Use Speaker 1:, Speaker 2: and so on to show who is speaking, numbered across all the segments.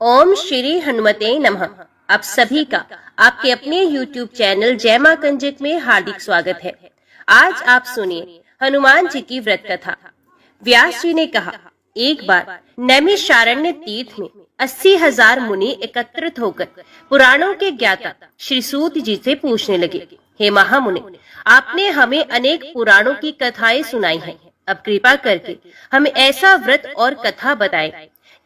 Speaker 1: ओम श्री हनुमते नमः। आप सभी का आपके अपने YouTube चैनल जय मां कंजक में हार्दिक स्वागत है। आज आप सुनिए हनुमान जी की व्रत कथा। व्यास जी ने कहा, एक बार नैमिषारण्य तीर्थ में 80,000 मुनि एकत्रित होकर पुराणों के ज्ञाता श्री सूत जी से पूछने लगे, हे महामुनि, आपने हमें अनेक पुराणों की कथाएं सुनाई हैं। अब कृपा करके हमें ऐसा व्रत और कथा बताएं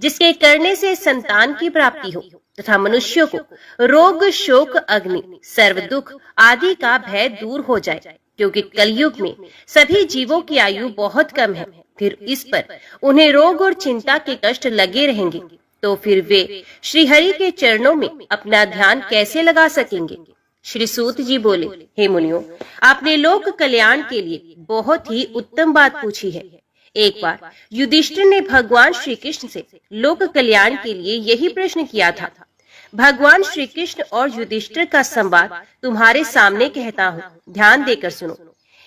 Speaker 1: जिसके करने से संतान की प्राप्ति हो तथा मनुष्यों को रोग शोक अग्नि सर्व दुख आदि का भय दूर हो जाए, क्योंकि कलयुग में सभी जीवों की आयु बहुत कम है। फिर इस पर उन्हें रोग और चिंता के कष्ट लगे रहेंगे, तो फिर वे श्री हरि के चरणों में अपना ध्यान कैसे लगा सकेंगे। श्री सूत जी बोले, हे मुनियों, आपने लोक कल्याण के लिए बहुत ही उत्तम बात पूछी है। एक बार युधिष्ठिर ने भगवान श्री कृष्ण से लोक कल्याण के लिए यही प्रश्न किया था। भगवान श्री कृष्ण और युधिष्ठिर का संवाद तुम्हारे सामने कहता हूँ, ध्यान देकर सुनो।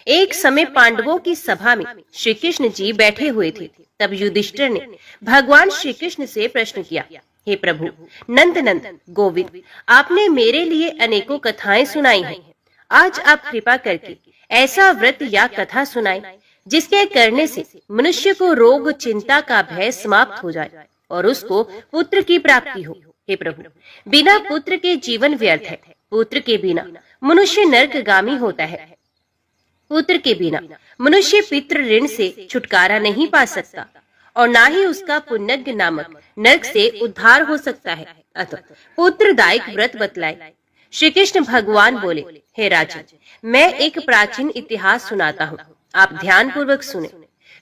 Speaker 1: एक समय पांडवों की सभा में श्री कृष्ण जी बैठे हुए थे। तब युधिष्ठिर ने भगवान श्री कृष्ण से प्रश्न किया, हे प्रभु नंद नंदन गोविंद, आपने मेरे लिए अनेकों कथाएं सुनाई हैं। आज आप कृपा करके ऐसा व्रत या कथा सुनाएं जिसके करने से मनुष्य को रोग चिंता का भय समाप्त हो जाए और उसको पुत्र की प्राप्ति हो। हे प्रभु, बिना पुत्र के जीवन व्यर्थ है। पुत्र के बिना मनुष्य नरकगामी होता है। पुत्र के बिना मनुष्य पितृ ऋण से छुटकारा नहीं पा सकता और ना ही उसका पुण्यज्ञ नामक नरक से उद्धार हो सकता है। अतः पुत्रदायक व्रत बतलाए। श्री कृष्ण भगवान बोले, हे राजन, मैं एक प्राचीन इतिहास सुनाता हूँ, आप ध्यान पूर्वक सुने।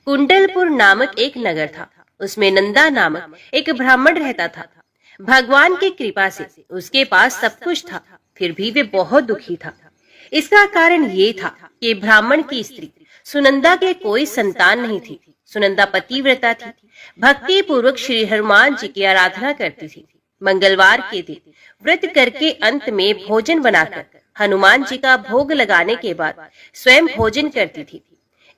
Speaker 1: कुंडलपुर नामक एक नगर था। उसमें नंदा नामक एक ब्राह्मण रहता था। भगवान की कृपा से उसके पास सब कुछ था, फिर भी वे बहुत दुखी था। इसका कारण ये था कि ब्राह्मण की स्त्री सुनंदा के कोई संतान नहीं थी। सुनंदा पतिव्रता थी, भक्ति पूर्वक श्री हनुमान जी की आराधना करती थी। मंगलवार के दिन व्रत करके अंत में भोजन बनाकर हनुमान जी का भोग लगाने के बाद स्वयं भोजन करती थी।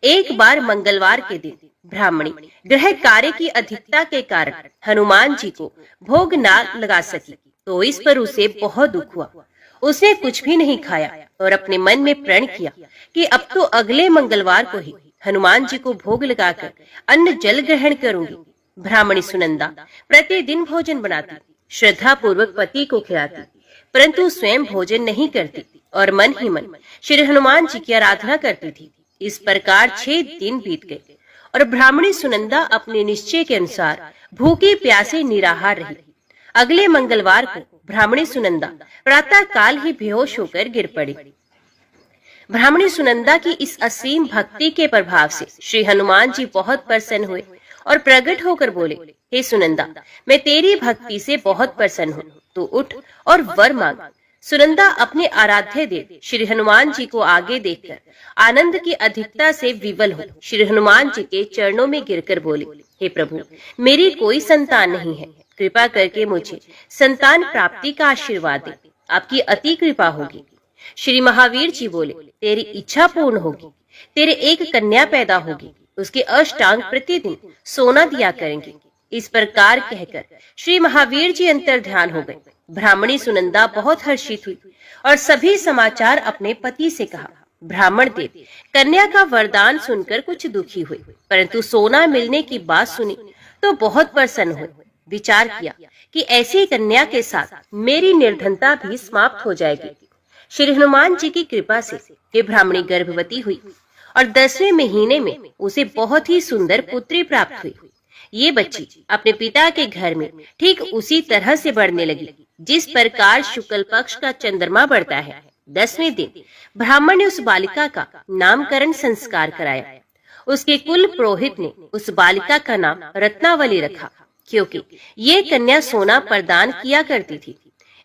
Speaker 1: एक बार मंगलवार के दिन ब्राह्मणी गृह कार्य की अधिकता के कारण हनुमान जी को भोग ना लगा सकी, तो इस पर उसे बहुत दुख हुआ। उसने कुछ भी नहीं खाया और अपने मन में प्रण किया कि अब तो अगले मंगलवार को ही हनुमान जी को भोग लगाकर अन्न जल ग्रहण करूंगी। ब्राह्मणी सुनंदा प्रतिदिन भोजन बनाती, श्रद्धा पूर्वक पति को खिलाती, परंतु स्वयं भोजन नहीं करती और मन ही मन श्री हनुमान जी की आराधना करती थी। इस प्रकार 6 दिन बीत गए और ब्राह्मणी सुनंदा अपने निश्चय के अनुसार भूखी प्यासे निराहार रही। अगले मंगलवार को ब्राह्मणी सुनंदा प्रातः काल ही बेहोश होकर गिर पड़ी। ब्राह्मणी सुनंदा की इस असीम भक्ति के प्रभाव से श्री हनुमान जी बहुत प्रसन्न हुए और प्रकट होकर बोले, हे सुनंदा, मैं तेरी भक्ति से बहुत प्रसन्न हूँ, तू उठ और वर मांग। सुनंदा अपने आराध्य देव श्री हनुमान जी को आगे देखकर आनंद की अधिकता से विवल हो श्री हनुमान जी के चरणों में गिरकर बोली, हे प्रभु, मेरी कोई संतान नहीं है, कृपा करके मुझे संतान प्राप्ति का आशीर्वाद दे, आपकी अति कृपा होगी। श्री महावीर जी बोले, तेरी इच्छा पूर्ण होगी, तेरे एक कन्या पैदा होगी, उसके अष्टांग प्रतिदिन सोना दिया करेंगे। इस प्रकार कहकर श्री महावीर जी अंतर ध्यान हो गए। ब्राह्मणी सुनंदा बहुत हर्षित हुई और सभी समाचार अपने पति से कहा। ब्राह्मण देव कन्या का वरदान सुनकर कुछ दुखी हुए, परंतु सोना मिलने की बात सुनी तो बहुत प्रसन्न हुए। विचार किया कि ऐसी कन्या के साथ मेरी निर्धनता भी समाप्त हो जाएगी। श्री हनुमान जी की कृपा से ये ब्राह्मणी गर्भवती हुई और 10वें महीने में उसे बहुत ही सुंदर पुत्री प्राप्त हुई। ये बच्ची अपने पिता के घर में ठीक उसी तरह से बढ़ने लगी जिस प्रकार शुक्ल पक्ष का चंद्रमा बढ़ता है। 10वें दिन ब्राह्मण ने उस बालिका का नामकरण संस्कार कराया। उसके कुल पुरोहित ने उस बालिका का नाम रत्नावली रखा, क्योंकि ये कन्या सोना प्रदान किया करती थी।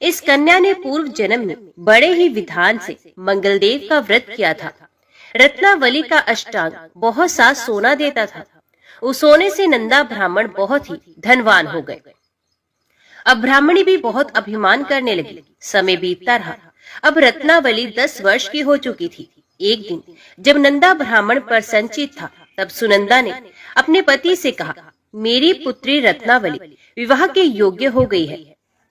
Speaker 1: इस कन्या ने पूर्व जन्म में बड़े ही विधान से मंगलदेव का व्रत किया था। रत्नावली का अष्टांग बहुत सा सोना देता था। उस सोने से नंदा ब्राह्मण बहुत ही धनवान हो गए। अब ब्राह्मणी भी बहुत अभिमान करने लगी। समय बीतता रहा। अब रत्नावली 10 वर्ष की हो चुकी थी। एक दिन जब नंदा ब्राह्मण पर संचित था, तब सुनंदा ने अपने पति से कहा, मेरी पुत्री रत्नावली विवाह के योग्य हो गई है,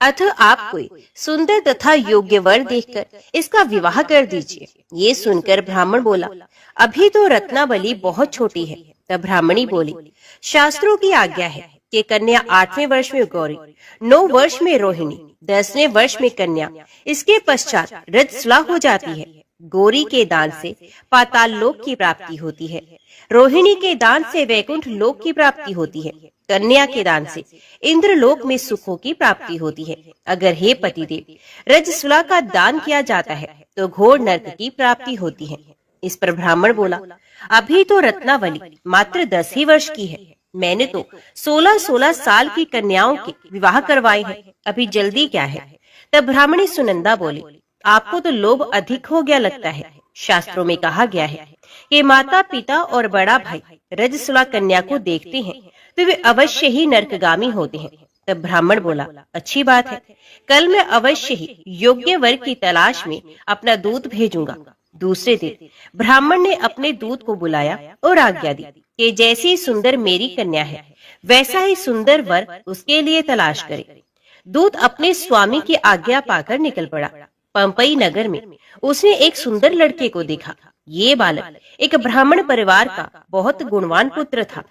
Speaker 1: अतः आप कोई सुंदर तथा योग्य वर देखकर इसका विवाह कर दीजिए। ये सुनकर ब्राह्मण बोला, अभी तो रत्नावली बहुत छोटी है। तब ब्राह्मणी बोली, शास्त्रों की आज्ञा है कि कन्या 8वें वर्ष में गौरी, 9 वर्ष में रोहिणी, 10वें वर्ष में कन्या, इसके पश्चात रजस्वला हो जाती है। गौरी के दान से पाताल लोक की प्राप्ति होती है, रोहिणी के दान से वैकुंठ लोक की प्राप्ति होती है, कन्या के दान से इंद्र लोक में सुखों की प्राप्ति होती है। अगर हे पतिदेव रजस्वला का दान किया जाता है तो घोर नरक की प्राप्ति होती है। इस पर ब्राह्मण बोला, अभी तो रत्नावली मात्र 10 ही वर्ष की है, मैंने तो 16-16 साल की कन्याओं के विवाह करवाए हैं, अभी जल्दी क्या है। तब ब्राह्मणी सुनंदा बोली, आपको तो लोभ अधिक हो गया लगता है। शास्त्रों में कहा गया है कि माता पिता और बड़ा भाई रजस्वला कन्या को देखते हैं तो वे अवश्य ही नरकगामी होते हैं। तब ब्राह्मण बोला, अच्छी बात है, कल मैं अवश्य ही योग्य वर की तलाश में अपना दूत भेजूंगा। दूसरे दिन ब्राह्मण ने अपने दूत को बुलाया और आज्ञा दी कि जैसी सुंदर मेरी कन्या है वैसा ही सुंदर वर उसके लिए तलाश करे। दूत अपने स्वामी की आज्ञा पाकर निकल पड़ा। पंपई नगर में उसने एक सुंदर लड़के को देखा। ये बालक एक ब्राह्मण परिवार का बहुत गुणवान पुत्र था।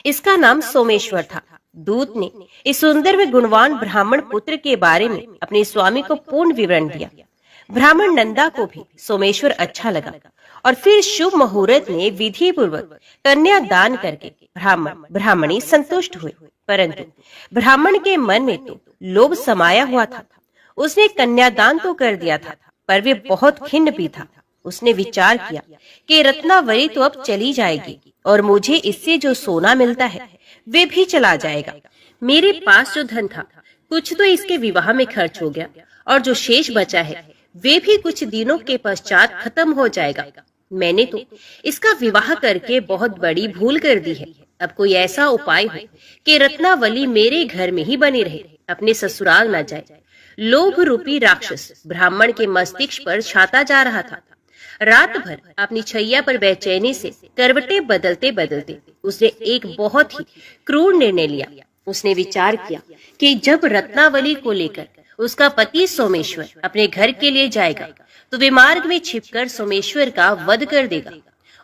Speaker 1: इसका नाम सोमेश्वर था। दूत ने इस सुंदर व गुणवान ब्राह्मण पुत्र के बारे में अपने स्वामी को पूर्ण विवरण दिया। ब्राह्मण नंदा को भी सोमेश्वर अच्छा लगा और फिर शुभ मुहूर्त में विधि पूर्वक कन्या दान करके ब्राह्मण ब्राह्मणी संतुष्ट हुए। परंतु ब्राह्मण के मन में तो लोभ समाया हुआ था। उसने कन्यादान तो कर दिया था पर वे बहुत खिन्न भी था। उसने विचार किया कि रत्नावली तो अब चली जाएगी और मुझे इससे जो सोना मिलता है वे भी चला जाएगा। मेरे पास जो धन था कुछ तो इसके विवाह में खर्च हो गया और जो शेष बचा है वे भी कुछ दिनों के पश्चात खत्म हो जाएगा। मैंने तो इसका विवाह करके बहुत बड़ी भूल कर दी है। अब कोई ऐसा उपाय हो कि रत्नावली मेरे घर में ही बनी रहे, अपने ससुराल न जाए। लोभ रूपी राक्षस ब्राह्मण के मस्तिष्क पर छाता जा रहा था। रात भर अपनी छैया पर बेचैनी से करवटें बदलते बदलते उसने एक बहुत ही क्रूर निर्णय लिया। उसने विचार किया कि जब रत्नावली को लेकर उसका पति सोमेश्वर अपने घर के लिए जाएगा तो वे मार्ग में छिपकर सोमेश्वर का वध कर देगा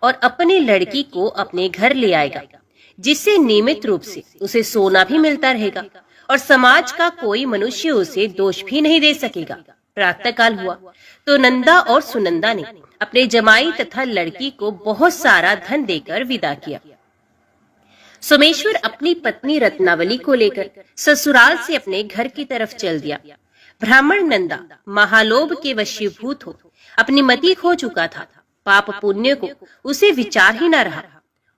Speaker 1: और अपनी लड़की को अपने घर ले आएगा, जिससे नियमित रूप से उसे सोना भी मिलता रहेगा और समाज का कोई मनुष्य उसे दोष भी नहीं दे सकेगा। प्रातः काल हुआ तो नंदा और सुनंदा ने अपने जमाई तथा लड़की को बहुत सारा धन देकर विदा किया। सोमेश्वर अपनी पत्नी रत्नावली को लेकर ससुराल से अपने घर की तरफ चल दिया। ब्राह्मण नंदा महालोभ के वशीभूत हो अपनी मति खो चुका था। पाप पुण्य को उसे विचार ही न रहा।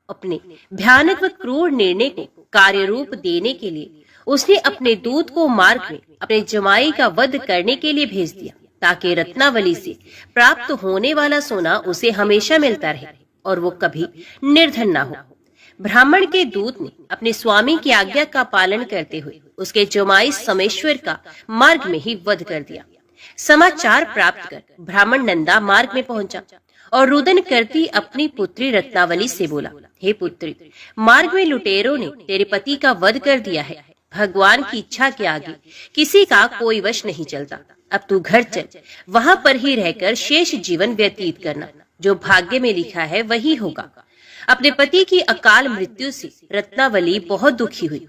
Speaker 1: अपने भयानक व क्रूर निर्णय को कार्य रूप देने के लिए उसने अपने दूत को मार्ग में अपने जमाई का वध करने के लिए भेज दिया, ताकि रत्नावली से प्राप्त होने वाला सोना उसे हमेशा मिलता रहे और वो कभी निर्धन ना हो। ब्राह्मण के दूत ने अपने स्वामी की आज्ञा का पालन करते हुए उसके जमाई सोमेश्वर का मार्ग में ही वध कर दिया। समाचार प्राप्त कर ब्राह्मण नंदा मार्ग में पहुंचा और रुदन करती अपनी पुत्री रत्नावली से बोला, हे पुत्री, मार्ग में लुटेरों ने तेरे पति का वध कर दिया है। भगवान की इच्छा के आगे किसी का कोई वश नहीं चलता। अब तू घर चल, वहां पर ही रहकर शेष जीवन व्यतीत करना। जो भाग्य में लिखा है वही होगा। अपने पति की अकाल मृत्यु से रत्नावली बहुत दुखी हुई।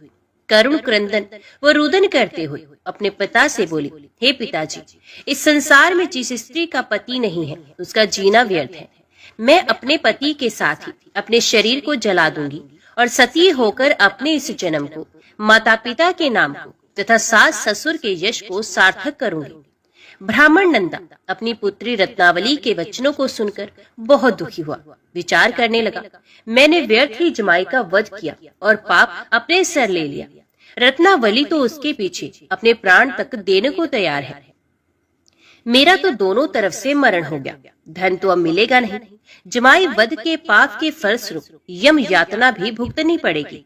Speaker 1: करुण क्रंदन व रुदन करते हुए अपने पिता से बोली, हे पिताजी, इस संसार में जिस स्त्री का पति नहीं है उसका जीना व्यर्थ है। मैं अपने पति के साथ ही अपने शरीर को जला दूंगी और सती होकर अपने इस जन्म को माता पिता के नाम को तथा सास ससुर के यश को सार्थक करूंगी। ब्राह्मण नंदा अपनी पुत्री रत्नावली के वचनों को सुनकर बहुत दुखी हुआ। विचार करने लगा, मैंने व्यर्थ ही जमाई का वध किया और पाप अपने सर ले लिया। रत्नावली तो उसके पीछे अपने प्राण तक देने को तैयार है। मेरा तो दोनों तरफ से मरण हो गया। धन तो अब मिलेगा नहीं। जमाई वध के पाप के फलस्वरूप यम यातना भी भुगतनी पड़ेगी।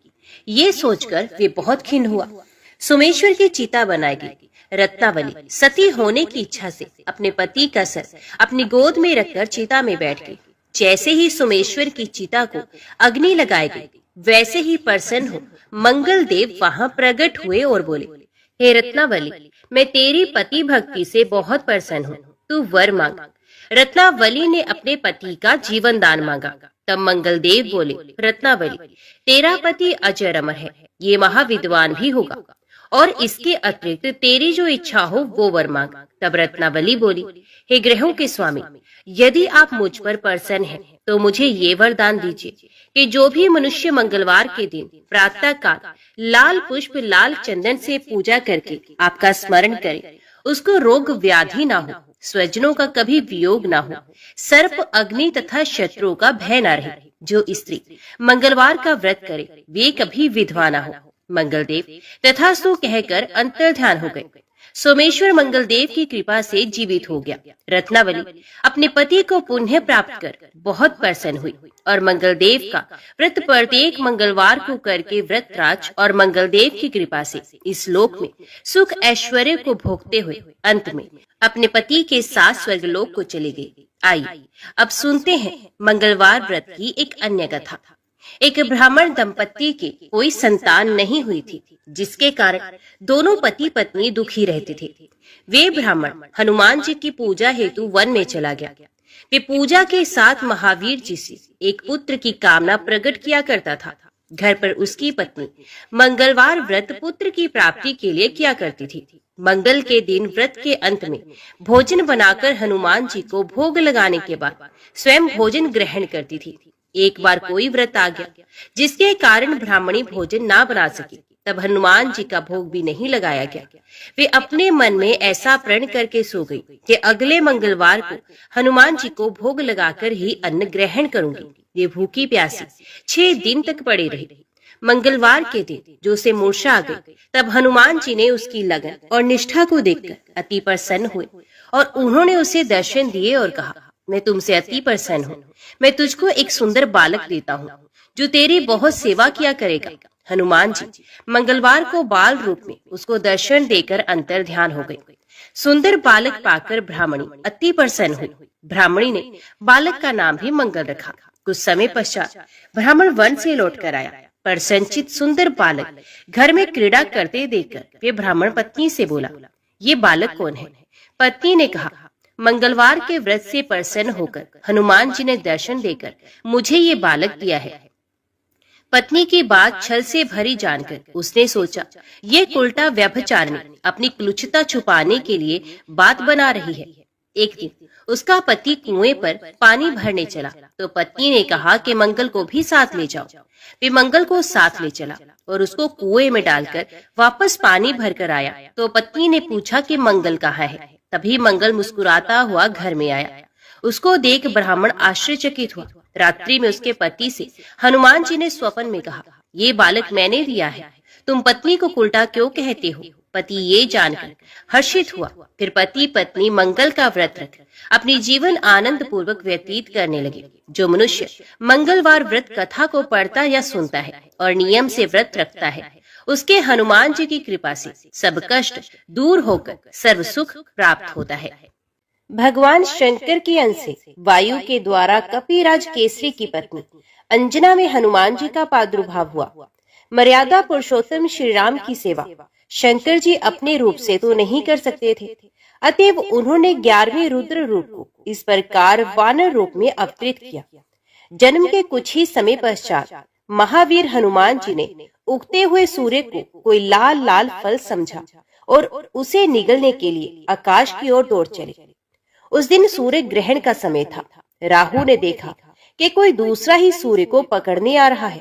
Speaker 1: ये सोचकर वे बहुत खिन्न हुआ। सोमेश्वर की चिता बनाई गई। रत्नावली सती होने की इच्छा से अपने पति का सर अपनी गोद में रखकर चिता में बैठ गई। जैसे ही सोमेश्वर की चिता को अग्नि लगाई गई, वैसे ही प्रसन्न हो मंगल देव वहां प्रकट हुए और बोले, हे रत्नावली, मैं तेरी पति भक्ति से बहुत प्रसन्न हूँ, तू वर मांग। रत्नावली ने अपने पति का जीवन दान मांगा। तब मंगल देव बोले, रत्नावली, तेरा पति अजर अमर है, ये महाविद्वान भी होगा, और इसके अतिरिक्त तेरी जो इच्छा हो वो वर मांग। तब रत्नावली बोली, हे ग्रहों के स्वामी, यदि आप मुझ पर प्रसन्न हैं तो मुझे ये वरदान दीजिए कि जो भी मनुष्य मंगलवार के दिन प्रातः काल लाल पुष्प लाल चंदन से पूजा करके आपका स्मरण करे, उसको रोग व्याधि ना हो, स्वजनों का कभी वियोग ना हो, सर्प अग्नि तथा शत्रुओं का भय ना रहे। जो स्त्री मंगलवार का व्रत करे वे कभी विधवा ना हो। मंगलदेव तथास्तु कहकर अंतर्ध्यान हो गए। सोमेश्वर मंगलदेव की कृपा से जीवित हो गया। रत्नावली अपने पति को पुनः प्राप्त कर बहुत प्रसन्न हुई और मंगलदेव का व्रत प्रत्येक मंगलवार को करके व्रतराज और मंगलदेव की कृपा से इस लोक में सुख ऐश्वर्य को भोगते हुए अंत में अपने पति के साथ स्वर्गलोक को चली गई। आइए अब सुनते हैं मंगलवार व्रत की एक अन्य कथा। एक ब्राह्मण दंपत्ति के कोई संतान नहीं हुई थी, जिसके कारण दोनों पति पत्नी दुखी रहते थे। वे ब्राह्मण हनुमान जी की पूजा हेतु वन में चला गया। वे पूजा के साथ महावीर जी से एक पुत्र की कामना प्रकट किया करता था। घर पर उसकी पत्नी मंगलवार व्रत पुत्र की प्राप्ति के लिए किया करती थी। मंगल के दिन व्रत के अंत में भोजन बनाकर हनुमान जी को भोग लगाने के बाद स्वयं भोजन ग्रहण करती थी। एक बार कोई व्रत आ गया जिसके कारण ब्राह्मणी भोजन ना बना सकी। तब हनुमान जी का भोग भी नहीं लगाया गया। वे अपने मन में ऐसा प्रण करके सो गई कि अगले मंगलवार को हनुमान जी को भोग लगाकर ही अन्न ग्रहण करूंगी। वे भूखी प्यासी 6 दिन तक पड़ी रही। मंगलवार के दिन जो से मूर्छा आ गई, तब हनुमान जी ने उसकी लगन और निष्ठा को देखकर अति प्रसन्न हुए और उन्होंने उसे दर्शन दिए और कहा, मैं तुमसे अति प्रसन्न हूँ। मैं तुझको एक सुंदर बालक देता हूँ जो तेरी बहुत सेवा किया करेगा। हनुमान जी मंगलवार को बाल रूप में उसको दर्शन देकर अंतर ध्यान हो गए। सुंदर बालक पाकर ब्राह्मणी अति प्रसन्न हुई। ब्राह्मणी ने बालक का नाम भी मंगल रखा। कुछ समय पश्चात ब्राह्मण वन से लौट कर आया। प्रसन्नचित सुंदर बालक घर में क्रीड़ा करते देखकर वे ब्राह्मण पत्नी से बोला, ये बालक कौन है? पत्नी ने कहा, मंगलवार के व्रत से प्रसन्न होकर हनुमान जी ने दर्शन देकर मुझे ये बालक दिया है। पत्नी की बात छल से भरी जानकर उसने सोचा, ये उल्टा व्यभिचारिणी अपनी क्लुचता छुपाने के लिए बात बना रही है। एक दिन उसका पति कुएं पर पानी भरने चला तो पत्नी ने कहा कि मंगल को भी साथ ले जाओ। वे मंगल को साथ ले चला और उसको कुएं में डालकर वापस पानी भरकर आया तो पत्नी ने पूछा कि मंगल कहाँ है। तभी मंगल मुस्कुराता हुआ घर में आया। उसको देख ब्राह्मण आश्चर्यचकित हुआ। रात्रि में उसके पति से हनुमान जी ने स्वप्न में कहा, ये बालक मैंने दिया है, तुम पत्नी को उल्टा क्यों कहते हो? पति ये जानकर हर्षित हुआ। फिर पति पत्नी मंगल का व्रत रख अपनी जीवन आनंद पूर्वक व्यतीत करने लगे। जो मनुष्य मंगलवार व्रत कथा को पढ़ता या सुनता है और नियम से व्रत रखता है, उसके हनुमान जी की कृपा से सब कष्ट दूर होकर सर्व सुख प्राप्त होता है। भगवान शंकर के अंश से वायु के द्वारा कपिराज केसरी की पत्नी अंजना में हनुमान जी का प्रादुर्भाव हुआ। मर्यादा पुरुषोत्तम श्री राम की सेवा शंकर जी अपने रूप से तो नहीं कर सकते थे, अतएव उन्होंने 11वें रुद्र रूप को इस प्रकार वानर रूप में अवतरित किया। जन्म के कुछ ही समय पश्चात महावीर हनुमान जी ने उगते हुए सूर्य को कोई लाल लाल फल समझा और उसे निगलने के लिए आकाश की ओर दौड़ चले। उस दिन सूर्य ग्रहण का समय था। राहु ने देखा कि कोई दूसरा ही सूर्य को पकड़ने आ रहा है।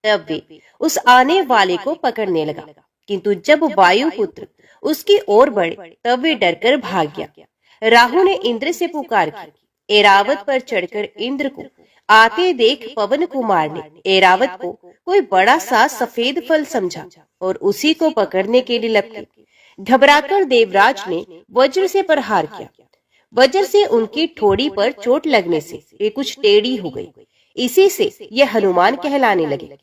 Speaker 1: तब वे उस आने वाले को पकड़ने लगा, किंतु जब वायुपुत्र उसकी ओर बढ़े तब वे डरकर भाग गया। राहु ने इंद्र से पुकार की। ऐरावत पर चढ़कर इंद्र को आते देख पवन कुमार ने ऐरावत को कोई बड़ा सा सफेद फल समझा और उसी को पकड़ने के लिए लपके। घबराकर देवराज ने वज्र से प्रहार किया। वज्र से उनकी ठोड़ी पर चोट लगने से वे कुछ टेढ़ी हो गई। इसी से ये हनुमान कहलाने लगे।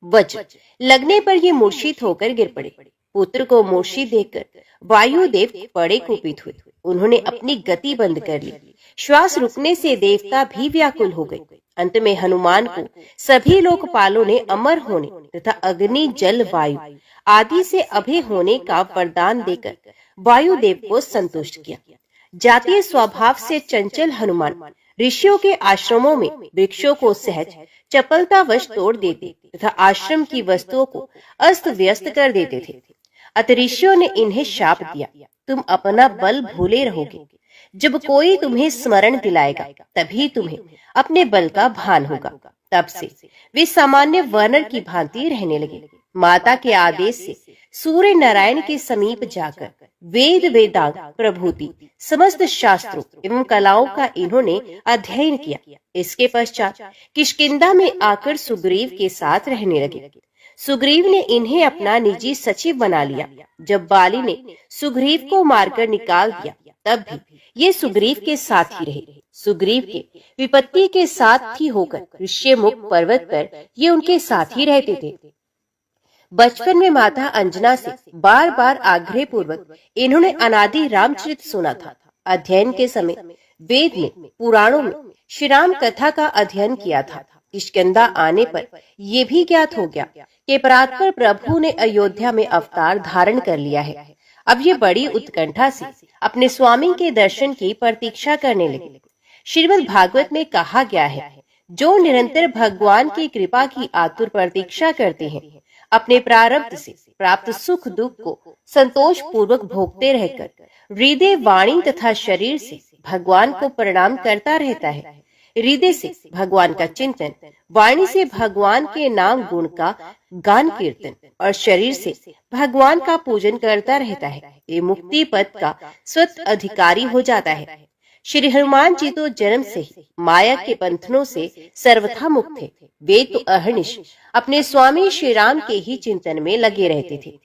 Speaker 1: वज्र लगने पर ये मूर्छित होकर गिर पड़े। पुत्र को मूर्छित देखकर वायुदेव बड़े कुपित हुए। उन्होंने अपनी गति बंद कर ली। श्वास रुकने से देवता भी व्याकुल हो गए अंत में हनुमान को सभी लोकपालों ने अमर होने तथा अग्नि जल वायु आदि से अभय होने का वरदान देकर वायुदेव को संतुष्ट किया। जातीय स्वभाव से चंचल हनुमान ऋषियों के आश्रमों में वृक्षों को सहज चपलतावश तोड़ देते तथा आश्रम की वस्तुओं को अस्त व्यस्त कर देते थे। अतः ऋषियों ने इन्हें शाप दिया, तुम अपना बल भूले रहोगे। जब कोई तुम्हें स्मरण दिलाएगा तभी तुम्हें अपने बल का भान होगा। तब से वे सामान्य वानर की भांति रहने लगे। माता के आदेश से सूर्य नारायण के समीप जाकर वेद वेदांग प्रभूति समस्त शास्त्रों एवं कलाओं का इन्होंने अध्ययन किया। इसके पश्चात किष्किंधा में आकर सुग्रीव के साथ रहने लगे। सुग्रीव ने इन्हें अपना निजी सचिव बना लिया। जब बाली ने सुग्रीव को मारकर निकाल दिया तब भी ये सुग्रीव के साथ ही रहे। सुग्रीव के विपत्ति के साथ ही होकर ऋष्यमुख पर्वत पर ये उनके साथ ही रहते थे। बचपन में माता अंजना से बार बार आग्रह पूर्वक इन्होंने अनादि रामचरित सुना था। अध्ययन के समय वेद में पुराणों में श्री राम कथा का अध्ययन किया था। किष्किंधा आने पर यह भी ज्ञात हो गया कि परात्पर प्रभु ने अयोध्या में अवतार धारण कर लिया है। अब ये बड़ी उत्कंठा से अपने स्वामी के दर्शन की प्रतीक्षा करने लगे। श्रीमद् भागवत में कहा गया है, जो निरंतर भगवान की कृपा की आतुर प्रतीक्षा करते हैं, अपने प्रारब्ध से प्राप्त सुख दुख को संतोष पूर्वक भोगते रहकर हृदय वाणी तथा शरीर से भगवान को प्रणाम करता रहता है। हृदय से भगवान का चिंतन, वाणी से भगवान के नाम गुण का गान कीर्तन और शरीर से भगवान का पूजन करता रहता है। ये मुक्ति पद का स्वत अधिकारी हो जाता है। श्री हनुमान जी तो जन्म से ही माया के बंधनों से सर्वथा मुक्त थे। वे तो अहर्निश अपने स्वामी श्री राम के ही चिंतन में लगे रहते थे।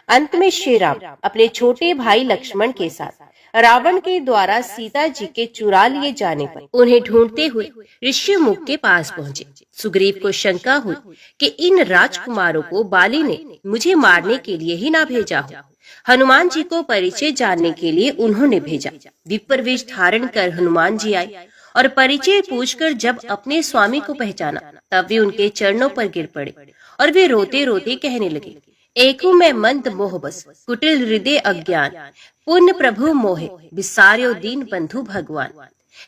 Speaker 1: अंत में श्री राम अपने छोटे भाई लक्ष्मण के साथ रावण के द्वारा सीता जी के चुरा लिए जाने पर उन्हें ढूंढते हुए ऋष्यमुख के पास पहुँचे। सुग्रीव को शंका हुई कि इन राजकुमारों को बाली ने मुझे मारने के लिए ही ना भेजा हो। हनुमान जी को परिचय जानने के लिए उन्होंने भेजा। विप्र वेश धारण कर हनुमान जी आए और परिचय पूछकर जब अपने स्वामी को पहचाना तब वे उनके चरणों पर गिर पड़े और वे रोते रोते कहने लगे, एकू मैं मंद मोह बस, कुटिल हृदय अज्ञान, पुण्य प्रभु मोहे, विसार्यो दीन बंधु भगवान।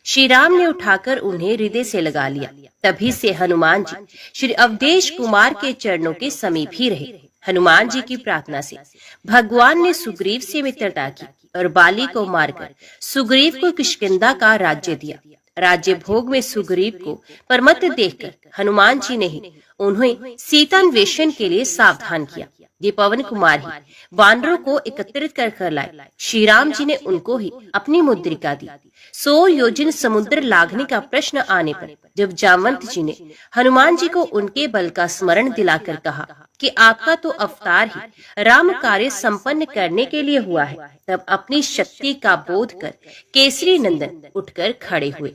Speaker 1: श्री राम ने उठाकर उन्हें हृदय से लगा लिया। तभी से हनुमान जी श्री अवधेश कुमार के चरणों के समीप ही रहे। हनुमान जी की प्रार्थना से भगवान ने सुग्रीव से मित्रता की और बाली को मारकर सुग्रीव को किष्किंधा का राज्य दिया। राज्य भोग में सुग्रीव को परमत देखकर हनुमान जी ने ही उन्हें सीतान्वेषण के लिए सावधान किया। ये पवन कुमार ही वानरों को एकत्रित कर लाए। श्री राम जी ने उनको ही अपनी मुद्रिका दी। 100 योजन समुद्र लागने का प्रश्न आने पर जब जामवंत जी ने हनुमान जी को उनके बल का स्मरण दिलाकर कहा कि आपका तो अवतार ही राम कार्य संपन्न करने के लिए हुआ है, तब अपनी शक्ति का बोध कर केसरी नंदन उठकर खड़े हुए।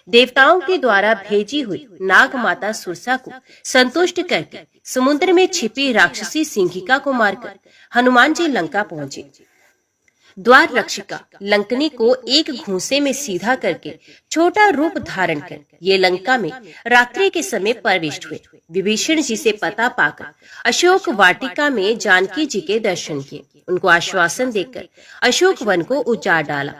Speaker 1: देवताओं के द्वारा भेजी हुई नाग माता सुरसा को संतुष्ट करके समुद्र में छिपी राक्षसी सिंहिका को मारकर हनुमान जी लंका पहुंचे। द्वार रक्षिका लंकनी को एक घूंसे में सीधा करके छोटा रूप धारण कर ये लंका में रात्रि के समय प्रविष्ट हुए। विभीषण जी से पता पाकर अशोक वाटिका में जानकी जी के दर्शन किए। उनको आश्वासन देकर अशोक वन को उजाड़ डाला।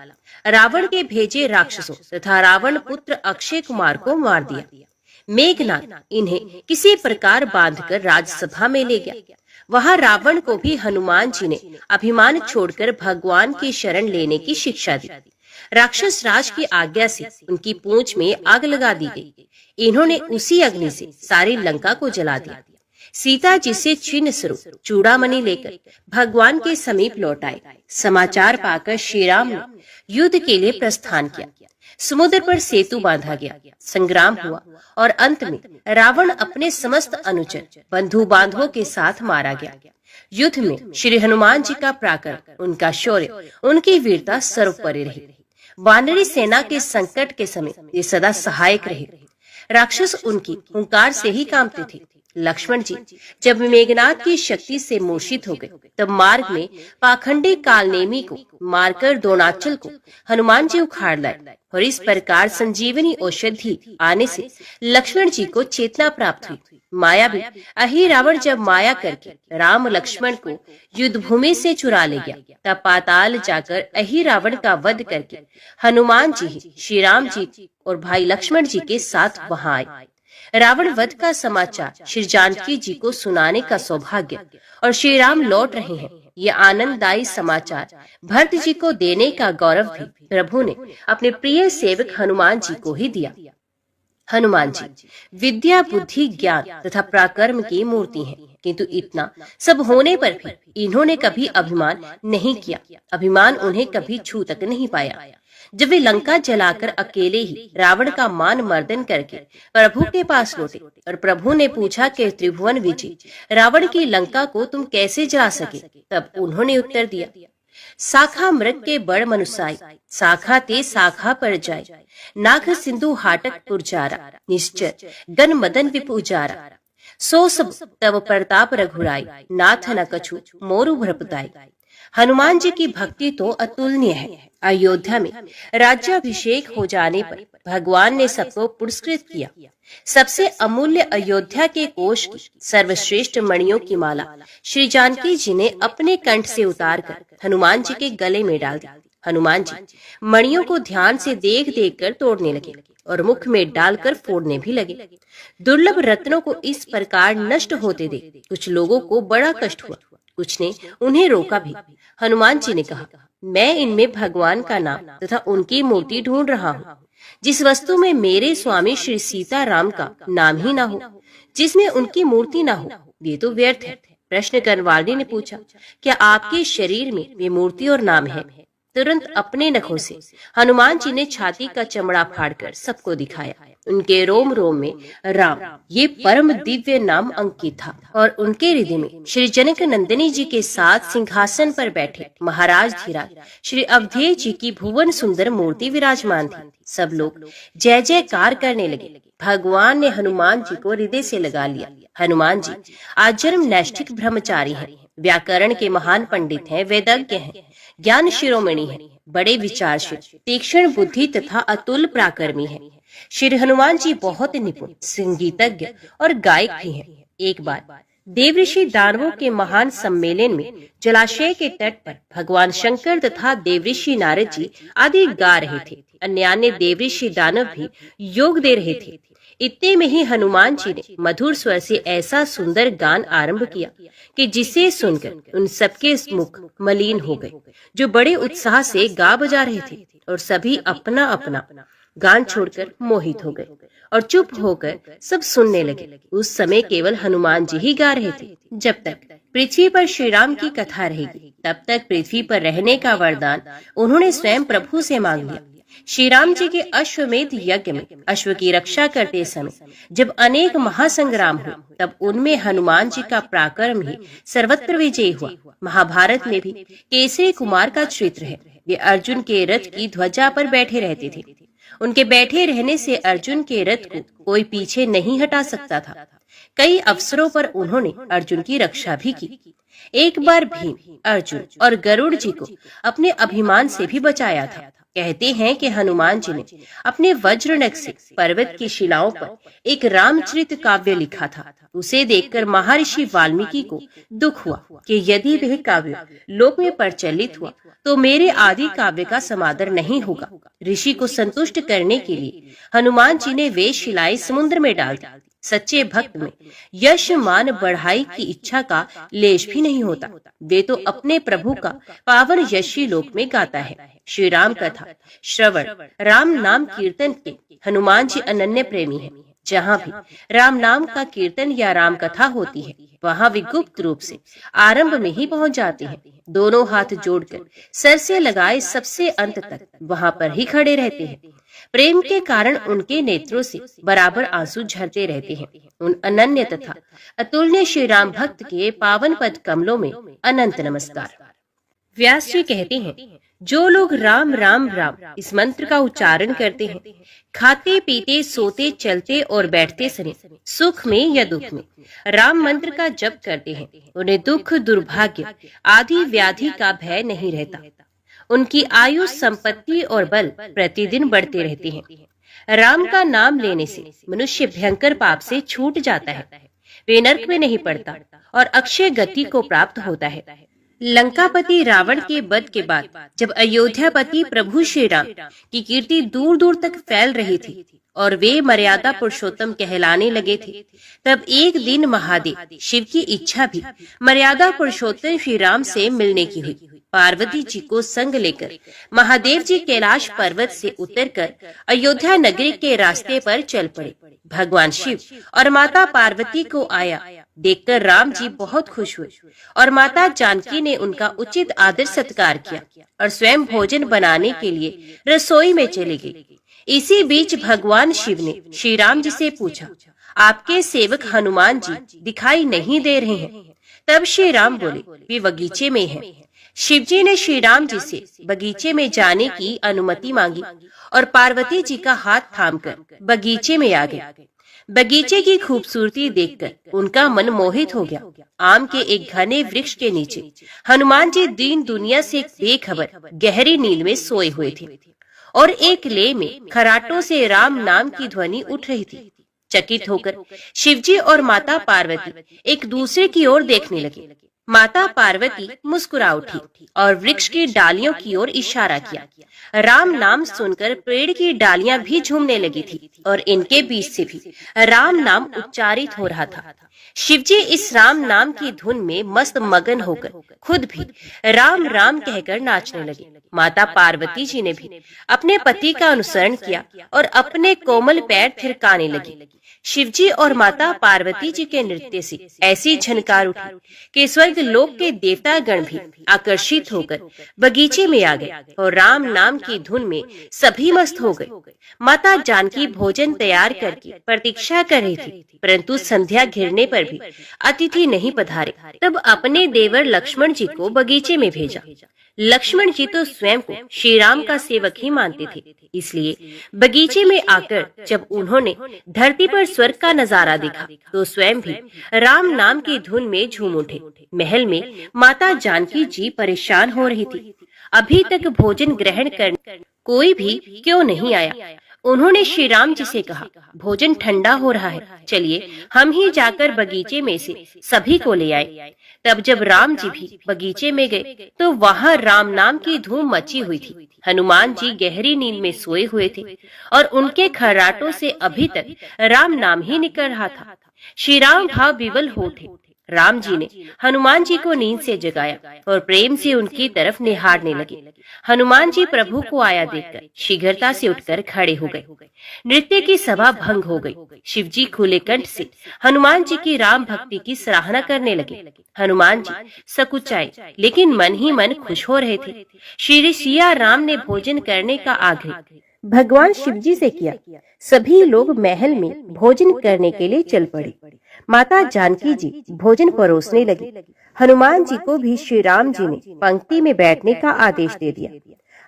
Speaker 1: रावण के भेजे राक्षसों तथा रावण पुत्र अक्षय कुमार को मार दिया। मेघनाथ इन्हें किसी प्रकार बांधकर राजसभा में ले गया। वहां रावण को भी हनुमान जी ने अभिमान छोड़कर भगवान की शरण लेने की शिक्षा दी। राक्षस राज की आज्ञा से उनकी पूंछ में आग लगा दी गई। इन्होंने उसी अग्नि से सारी लंका को जला दिया। सीता जी से छिन्न स्वरूप चूड़ामणि लेकर भगवान के समीप लौट आए। समाचार पाकर श्री राम ने युद्ध के लिए प्रस्थान किया। समुद्र पर सेतु बांधा गया। संग्राम हुआ और अंत में रावण अपने समस्त अनुचर बंधु बांधवों के साथ मारा गया। युद्ध में श्री हनुमान जी का पराक्रम, उनका शौर्य, उनकी वीरता सर्वोपरि रही। वानरी सेना के संकट के समय ये सदा सहायक रहे। राक्षस उनकी हुंकार से ही कांपते थे। लक्ष्मण जी जब मेघनाद की शक्ति से मूर्छित हो गए तब मार्ग में पाखंडी कालनेमी को मारकर द्रोणाचल को हनुमान जी उखाड़ लाए और इस प्रकार संजीवनी औषधि आने से लक्ष्मण जी को चेतना प्राप्त हुई। माया भी अहि रावण जब माया करके राम लक्ष्मण को युद्ध भूमि से चुरा ले गया तब पाताल जाकर अहि रावण का वध करके हनुमान जी ही श्री राम जी और भाई लक्ष्मण जी के साथ वहां आए। रावण वध का समाचार श्री जानकी जी को सुनाने का सौभाग्य और श्री राम लौट रहे हैं, ये आनंददायी समाचार भरत जी को देने का गौरव भी प्रभु ने अपने प्रिय सेवक हनुमान जी को ही दिया। हनुमान जी विद्या बुद्धि ज्ञान तथा पराक्रम की मूर्ति हैं, किंतु इतना सब होने पर भी इन्होंने कभी अभिमान नहीं किया। अभिमान उन्हें कभी छू तक नहीं पाया। जब वे लंका जलाकर अकेले ही रावण का मान मर्दन करके प्रभु के पास लौटे और प्रभु ने पूछा कि त्रिभुवन विजय रावण की लंका को तुम कैसे जला सके, तब उन्होंने उत्तर दिया, साखा मृग के बड़ मनुसाई साखा ते साखा पर जाय, नाग सिंधु हाटक पुरजारा निश्चर गन मदन विपुजारा, सो सब तब प्रताप रघुराई नाथ न कछु मोरु भ्रपताई। हनुमान जी की भक्ति तो अतुलनीय है। अयोध्या में राज्याभिषेक हो जाने पर भगवान ने सबको पुरस्कृत किया। सबसे अमूल्य अयोध्या के कोष की सर्वश्रेष्ठ मणियों की माला श्री जानकी जी ने अपने कंठ से उतारकर हनुमान जी के गले में डाल दी। हनुमान जी मणियों को ध्यान से देख देख कर तोड़ने लगे और मुख में डालकर फोड़ने भी लगे। दुर्लभ रत्नों को इस प्रकार नष्ट होते देख कुछ लोगों को बड़ा कष्ट हुआ, कुछ ने उन्हें रोका भी। हनुमान जी ने कहा, मैं इनमें भगवान का नाम तथा उनकी मूर्ति ढूंढ रहा हूँ। जिस वस्तु में मेरे स्वामी श्री सीता राम का नाम ही ना हो, जिसमें उनकी मूर्ति ना हो, ये तो व्यर्थ है। प्रश्न करवाली ने पूछा, क्या आपके शरीर में वे मूर्ति और नाम है? तुरंत अपने नखों से हनुमान जी ने छाती का चमड़ा फाड़कर सबको दिखाया। उनके रोम रोम में राम ये परम दिव्य नाम अंकित था और उनके हृदय में श्री जनक नंदिनी जी के साथ सिंहासन पर बैठे महाराज धीराज श्री अवधेश जी की भुवन सुंदर मूर्ति विराजमान थी। सब लोग जय जयकार करने लगे। भगवान ने हनुमान जी को हृदय से लगा लिया। हनुमान जी आजन्म नैष्ठिक ब्रह्मचारी हैं, व्याकरण के महान पंडित हैं, वेदज्ञ हैं, ज्ञान शिरोमणि हैं, बड़े विचारशील, तीक्ष्ण बुद्धि तथा अतुल पराक्रमी हैं। श्री हनुमान जी बहुत निपुण संगीतज्ञ और गायक भी हैं। एक बार देवऋषि दानवों के महान सम्मेलन में जलाशय के तट पर भगवान शंकर तथा देवऋषि नारद जी आदि गा रहे थे। अन्य देवऋषि दानव भी योग दे रहे थे। इतने में ही हनुमान जी ने मधुर स्वर से ऐसा सुंदर गान आरंभ किया कि जिसे सुनकर उन सबके मुख मलिन हो गए, जो बड़े उत्साह से गा बजा रहे थे, और सभी अपना अपना गान छोड़कर मोहित हो गए और चुप होकर सब सुनने लगे। उस समय केवल हनुमान जी ही गा रहे थे। जब तक पृथ्वी पर श्री राम की कथा रहेगी तब तक पृथ्वी पर रहने का वरदान उन्होंने स्वयं प्रभु से मांग लिया। श्री राम जी के अश्वमेध यज्ञ में अश्व की रक्षा करते समय जब अनेक महासंग्राम हुए तब उनमें हनुमान जी का पराक्रम ही सर्वत्र विजयी हुआ। महाभारत में भी केसरी कुमार का चरित्र है। वे अर्जुन के रथ की ध्वजा पर बैठे रहते थे। उनके बैठे रहने से अर्जुन के रथ को कोई पीछे नहीं हटा सकता था। कई अवसरों पर उन्होंने अर्जुन की रक्षा भी की। एक बार भीम, अर्जुन और गरुड़ जी को अपने अभिमान से भी बचाया था। कहते हैं कि हनुमान जी ने अपने वज्रनख से पर्वत की शिलाओं पर एक रामचरित काव्य लिखा था। उसे देखकर महर्षि वाल्मीकि को दुख हुआ कि यदि वह काव्य लोक में प्रचलित हुआ तो मेरे आदि काव्य का समादर नहीं होगा। ऋषि को संतुष्ट करने के लिए हनुमान जी ने वे शिलाएं समुद्र में डाल दी। सच्चे भक्त में यश मान बढ़ाई की इच्छा का लेश भी नहीं होता। वे तो अपने प्रभु का पावन यशी लोक में गाता है। श्री राम कथा श्रवण, राम नाम कीर्तन के हनुमान जी अनन्य प्रेमी हैं। जहाँ भी राम नाम का कीर्तन या राम कथा होती है वहाँ वे गुप्त रूप से आरंभ में ही पहुँच जाते हैं। दोनों हाथ जोड़कर सर से लगाए सबसे अंत तक वहाँ पर ही खड़े रहते हैं। प्रेम के कारण उनके नेत्रों से बराबर आंसू झरते रहते हैं। उन अनन्य तथा अतुल्य श्री राम भक्त के पावन पद कमलों में अनंत नमस्कार। व्यास जी कहते हैं, जो लोग राम राम राम इस मंत्र का उच्चारण करते हैं, खाते पीते सोते चलते और बैठते समय, सुख में या दुख में राम मंत्र का जप करते हैं, उन्हें दुख दुर्भाग्य आदि व्याधि का भय नहीं रहता। उनकी आयु संपत्ति और बल प्रतिदिन बढ़ते रहते हैं। राम का नाम लेने से मनुष्य भयंकर पाप से छूट जाता है, वे नरक में नहीं पड़ता और अक्षय गति को प्राप्त होता है। लंकापति रावण के वध के बाद जब अयोध्यापति प्रभु श्री राम की कीर्ति दूर दूर तक फैल रही थी और वे मर्यादा पुरुषोत्तम कहलाने लगे थे, तब एक दिन महादेव शिव की इच्छा भी मर्यादा पुरुषोत्तम श्री राम से मिलने की हुई। पार्वती जी को संग लेकर महादेव जी कैलाश पर्वत से उतरकर अयोध्या नगरी के रास्ते पर चल पड़े। भगवान शिव और माता पार्वती को आया देखकर राम जी बहुत खुश हुए और माता जानकी ने उनका उचित आदर सत्कार किया और स्वयं भोजन बनाने के लिए रसोई में चले गए। इसी बीच भगवान शिव ने श्री राम जी से पूछा, आपके सेवक हनुमान जी दिखाई नहीं दे रहे हैं। तब श्री राम बोले, वे बगीचे में हैं। शिव जी ने श्री राम जी से बगीचे में जाने की अनुमति मांगी और पार्वती जी का हाथ थामकर बगीचे में आ गए। बगीचे की खूबसूरती देखकर उनका मन मोहित हो गया। आम के एक घने वृक्ष के नीचे हनुमान जी दीन दुनिया से बेखबर गहरी नींद में सोए हुए थे और एक ले में खराटों से राम नाम की ध्वनि उठ रही थी। चकित होकर शिवजी और माता पार्वती एक दूसरे की ओर देखने लगे। माता पार्वती मुस्कुरा उठी और वृक्ष की डालियों की ओर इशारा किया। राम नाम सुनकर पेड़ की डालियां भी झूमने लगी थी और इनके बीच से भी राम नाम उच्चारित हो रहा था। शिवजी इस राम नाम की धुन में मस्त मगन होकर खुद भी राम राम कहकर नाचने लगे। माता पार्वती जी ने भी अपने पति का अनुसरण किया और अपने कोमल पैर थिरकाने लगी। शिवजी और माता पार्वती जी के नृत्य से ऐसी झनकार उठी कि स्वर्ग लोक के देवता गण भी आकर्षित होकर बगीचे में आ गए और राम नाम की धुन में सभी मस्त हो गए। माता जानकी भोजन तैयार करके प्रतीक्षा कर रही थी, परंतु संध्या घिरने पर भी अतिथि नहीं पधारे। तब अपने देवर लक्ष्मण जी को बगीचे में भेजा। लक्ष्मण जी तो स्वयं को श्री राम का सेवक ही मानते थे, इसलिए बगीचे में आकर जब उन्होंने धरती पर स्वर्ग का नजारा देखा तो स्वयं भी राम नाम की धुन में झूम उठे। महल में माता जानकी जी परेशान हो रही थी। अभी तक भोजन ग्रहण करने कोई भी क्यों नहीं आया। उन्होंने श्री राम जी से कहा, भोजन ठंडा हो रहा है, चलिए हम ही जाकर बगीचे में से सभी को ले आए। तब जब राम जी भी बगीचे में गए तो वहाँ राम नाम की धूम मची हुई थी। हनुमान जी गहरी नींद में सोए हुए थे और उनके खर्राटों से अभी तक राम नाम ही निकल रहा था। श्री राम भाव विवल हो उठे। राम जी ने हनुमान जी को नींद से जगाया और प्रेम से उनकी तरफ निहारने लगे। हनुमान जी प्रभु को आया देखकर शीघ्रता से उठकर खड़े हो गए। नृत्य की सभा भंग हो गई। शिव जी खुले कंठ से हनुमान जी की राम भक्ति की सराहना करने लगे। हनुमान जी सकुचाए लेकिन मन ही मन खुश हो रहे थे। श्री सिया राम ने भोजन करने का आग्रह भगवान शिव जी से किया। सभी लोग महल में भोजन करने के लिए चल पड़े। माता जानकी जी भोजन परोसने लगी। हनुमान जी को भी श्री राम जी ने पंक्ति में बैठने का आदेश दे दिया।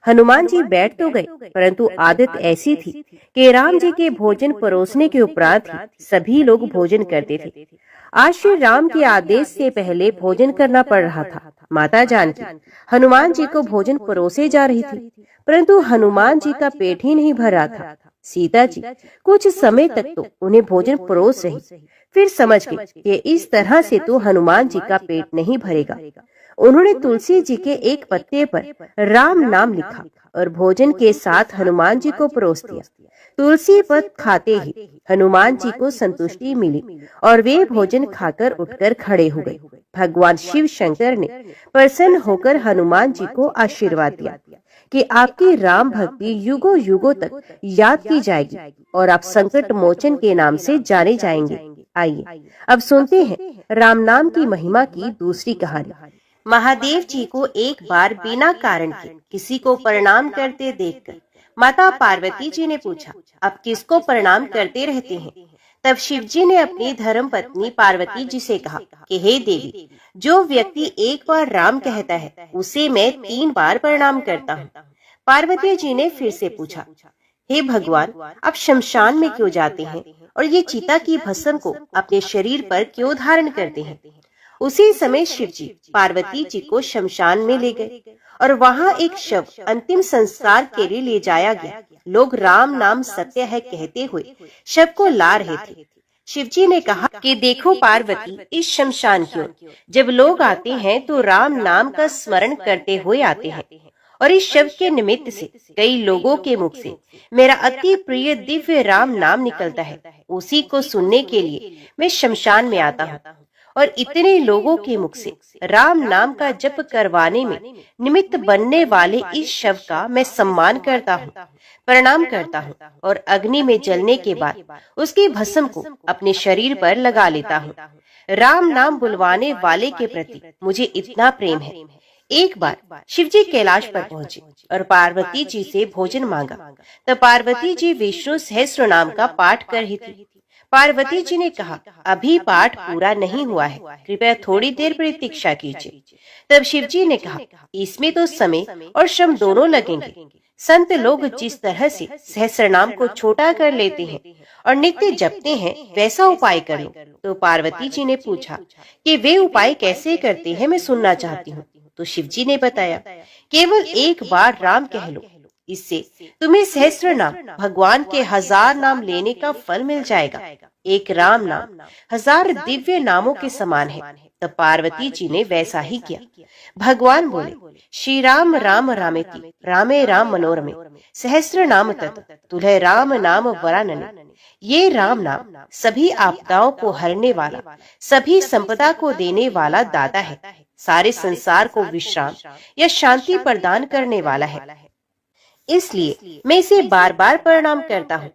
Speaker 1: हनुमान जी बैठ तो गए, परंतु आदत ऐसी थी कि राम जी के भोजन परोसने के उपरांत ही सभी लोग भोजन करते थे। आज श्री राम के आदेश से पहले भोजन करना पड़ रहा था। माता जानकी हनुमान जी को भोजन परोसे जा रही थी, परंतु हनुमान जी का पेट ही नहीं भर रहा था। सीता जी कुछ समय तक तो उन्हें भोजन परोस रही, फिर समझ गई कि इस तरह से तो हनुमान जी का पेट नहीं भरेगा। उन्होंने तुलसी जी के एक पत्ते पर राम नाम लिखा और भोजन के साथ हनुमान जी को परोस दिया। तुलसी पत्र खाते ही हनुमान जी को संतुष्टि मिली और वे भोजन खाकर उठकर खड़े हो गए। भगवान शिव शंकर ने प्रसन्न होकर हनुमान जी को आशीर्वाद दिया कि आपकी राम भक्ति युगों युगों तक याद की जाएगी और आप संकट मोचन के नाम से जाने जाएंगे। आइए अब सुनते हैं राम नाम की महिमा की दूसरी कहानी। महादेव जी को एक बार बिना कारण के किसी को प्रणाम करते देखकर माता पार्वती जी ने पूछा, आप किसको प्रणाम करते रहते हैं? तब शिव जी ने अपनी धर्म पत्नी पार्वती जी से कहा कि हे देवी, जो व्यक्ति एक बार राम कहता है उसे मैं 3 बार प्रणाम करता हूँ। पार्वती जी ने फिर से पूछा, हे भगवान, आप शमशान में क्यों जाते हैं और ये चिता की भस्म को अपने शरीर पर क्यों धारण करते हैं? उसी समय शिव जी पार्वती जी को शमशान में ले गए और वहाँ एक शव अंतिम संस्कार के लिए ले जाया गया। लोग राम नाम सत्य है कहते हुए शव को ला रहे थे। शिव जी ने कहा कि देखो पार्वती, इस शमशान की ओर जब लोग आते हैं तो राम नाम का स्मरण करते हुए आते हैं और इस शव के निमित्त से कई लोगों के मुख से मेरा अति प्रिय दिव्य राम नाम निकलता है। उसी को सुनने के लिए मैं शमशान में आता हूँ और इतने लोगों के मुख से राम नाम का जप करवाने में निमित्त बनने वाले इस शव का मैं सम्मान करता हूँ, प्रणाम करता हूँ और अग्नि में जलने के बाद उसकी भस्म को अपने शरीर पर लगा लेता हूँ। राम नाम बुलवाने वाले के प्रति मुझे इतना प्रेम है। एक बार शिव जी कैलाश पर पहुँचे और पार्वती जी से भोजन मांगा। तब पार्वती जी विष्णु सहस्त्र नाम का पाठ कर रही थी। पार्वती जी ने कहा, अभी पाठ पूरा नहीं हुआ है, कृपया थोड़ी देर प्रतीक्षा कीजिए। तब शिव जी ने कहा, इसमें तो समय और श्रम दोनों लगेंगे। संत लोग जिस तरह से सहस्रनाम को छोटा कर लेते हैं और नित्य जपते हैं, वैसा उपाय कर लो। तो पार्वती जी ने पूछा कि वे उपाय कैसे करते हैं, मैं सुनना चाहती हूँ। तो शिव जी ने बताया, केवल एक बार राम कह लो, इससे तुम्हें सहस्त्र नाम भगवान के 1000 नाम लेने का फल मिल जाएगा। एक राम नाम 1000 दिव्य नामों के समान है। तब पार्वती जी ने वैसा ही किया। भगवान बोले, श्री राम राम रामेति रामे राम मनोरमे सहस्त्र नाम तत् तुल्हे राम नाम वरानने। ये राम नाम सभी आपदाओं को हरने वाला, सभी संपदा को देने वाला दाता है, सारे संसार को विश्राम या शांति प्रदान करने वाला है। इसलिए मैं इसे बार बार प्रणाम करता हूँ।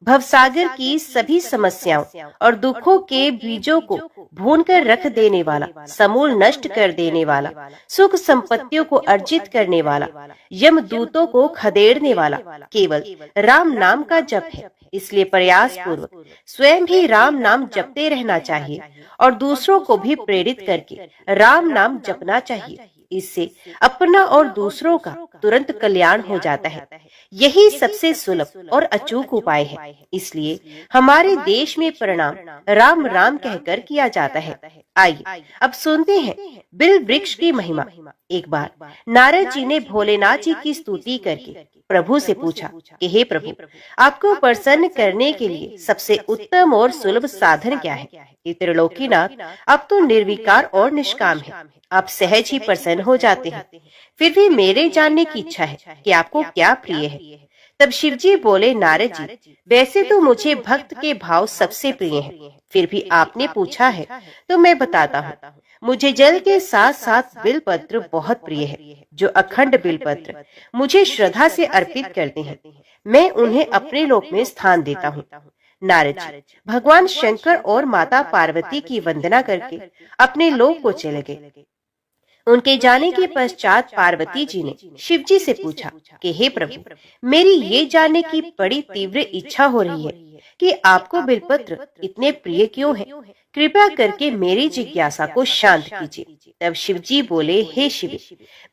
Speaker 1: भवसागर की सभी समस्याओं और दुखों के बीजों को भून कर रख देने वाला, समूल नष्ट कर देने वाला, सुख संपत्तियों को अर्जित करने वाला, यमदूतों को खदेड़ने वाला केवल राम नाम का जप है। इसलिए प्रयास पूर्वक स्वयं भी राम नाम जपते रहना चाहिए और दूसरों को भी प्रेरित करके राम नाम जपना चाहिए। इससे अपना और दूसरों का तुरंत कल्याण हो जाता है। यही सबसे सुलभ और अचूक उपाय है। इसलिए हमारे देश में प्रणाम राम राम कहकर किया जाता है। आइए अब सुनते हैं बिल वृक्ष की महिमा। एक बार नारद जी ने भोलेनाथ जी की स्तुति करके प्रभु से पूछा कि हे प्रभु, आपको प्रसन्न करने के लिए सबसे उत्तम और सुलभ साधन क्या है? त्रिलोकीनाथ, आप तो निर्विकार और निष्काम है, आप सहज ही प्रसन्न हो जाते हैं। फिर भी मेरे जानने की इच्छा है कि आपको क्या प्रिय है। तब शिव जी बोले, नारद जी, वैसे तो मुझे भक्त के भाव सबसे प्रिय है, फिर भी आपने पूछा है तो मैं बताता हूँ। मुझे जल के साथ साथ बिलपत्र बहुत प्रिय है। जो अखंड बिलपत्र मुझे श्रद्धा से अर्पित करते हैं, मैं उन्हें अपने लोक में स्थान देता हूँ। नारद जी भगवान शंकर और माता पार्वती की वंदना करके अपने लोक को चले गए। उनके जाने के पश्चात पार्वती जी ने शिव जी से पूछा कि हे प्रभु, मेरी ये जानने की बड़ी तीव्र इच्छा हो रही है कि आपको बिलपत्र इतने प्रिय क्यों है। कृपया करके मेरी जिज्ञासा को शांत कीजिए। तब शिव जी बोले, हे शिव,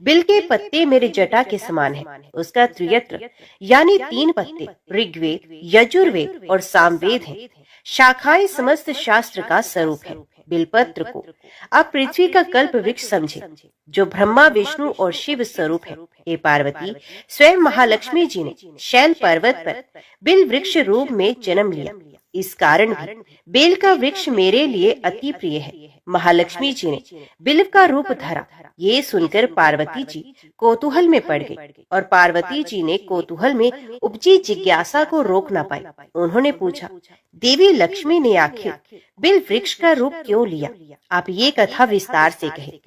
Speaker 1: बिल के पत्ते मेरे जटा के समान है। उसका त्रियत्र यानी 3 पत्ते ऋग्वेद, यजुर्वेद और सामवेद है। शाखाएं समस्त शास्त्र का स्वरूप है। बिलपत्र को आप पृथ्वी का कल्प वृक्ष समझे, जो ब्रह्मा विष्णु और शिव स्वरूप है। हे पार्वती, स्वयं महालक्ष्मी जी ने शैल पर्वत पर बिल वृक्ष रूप में जन्म लिया। इस कारण भी बेल का वृक्ष मेरे लिए अति प्रिय है। महालक्ष्मी जी ने बिल्व का रूप धरा। ये सुनकर पार्वती जी कौतूहल में पड़ गई और पार्वती जी ने कौतूहल में उपजी जिज्ञासा को रोक न पाई। उन्होंने पूछा, देवी लक्ष्मी ने आखिर बिल वृक्ष का रूप क्यों लिया? आप ये कथा विस्तार से कहे।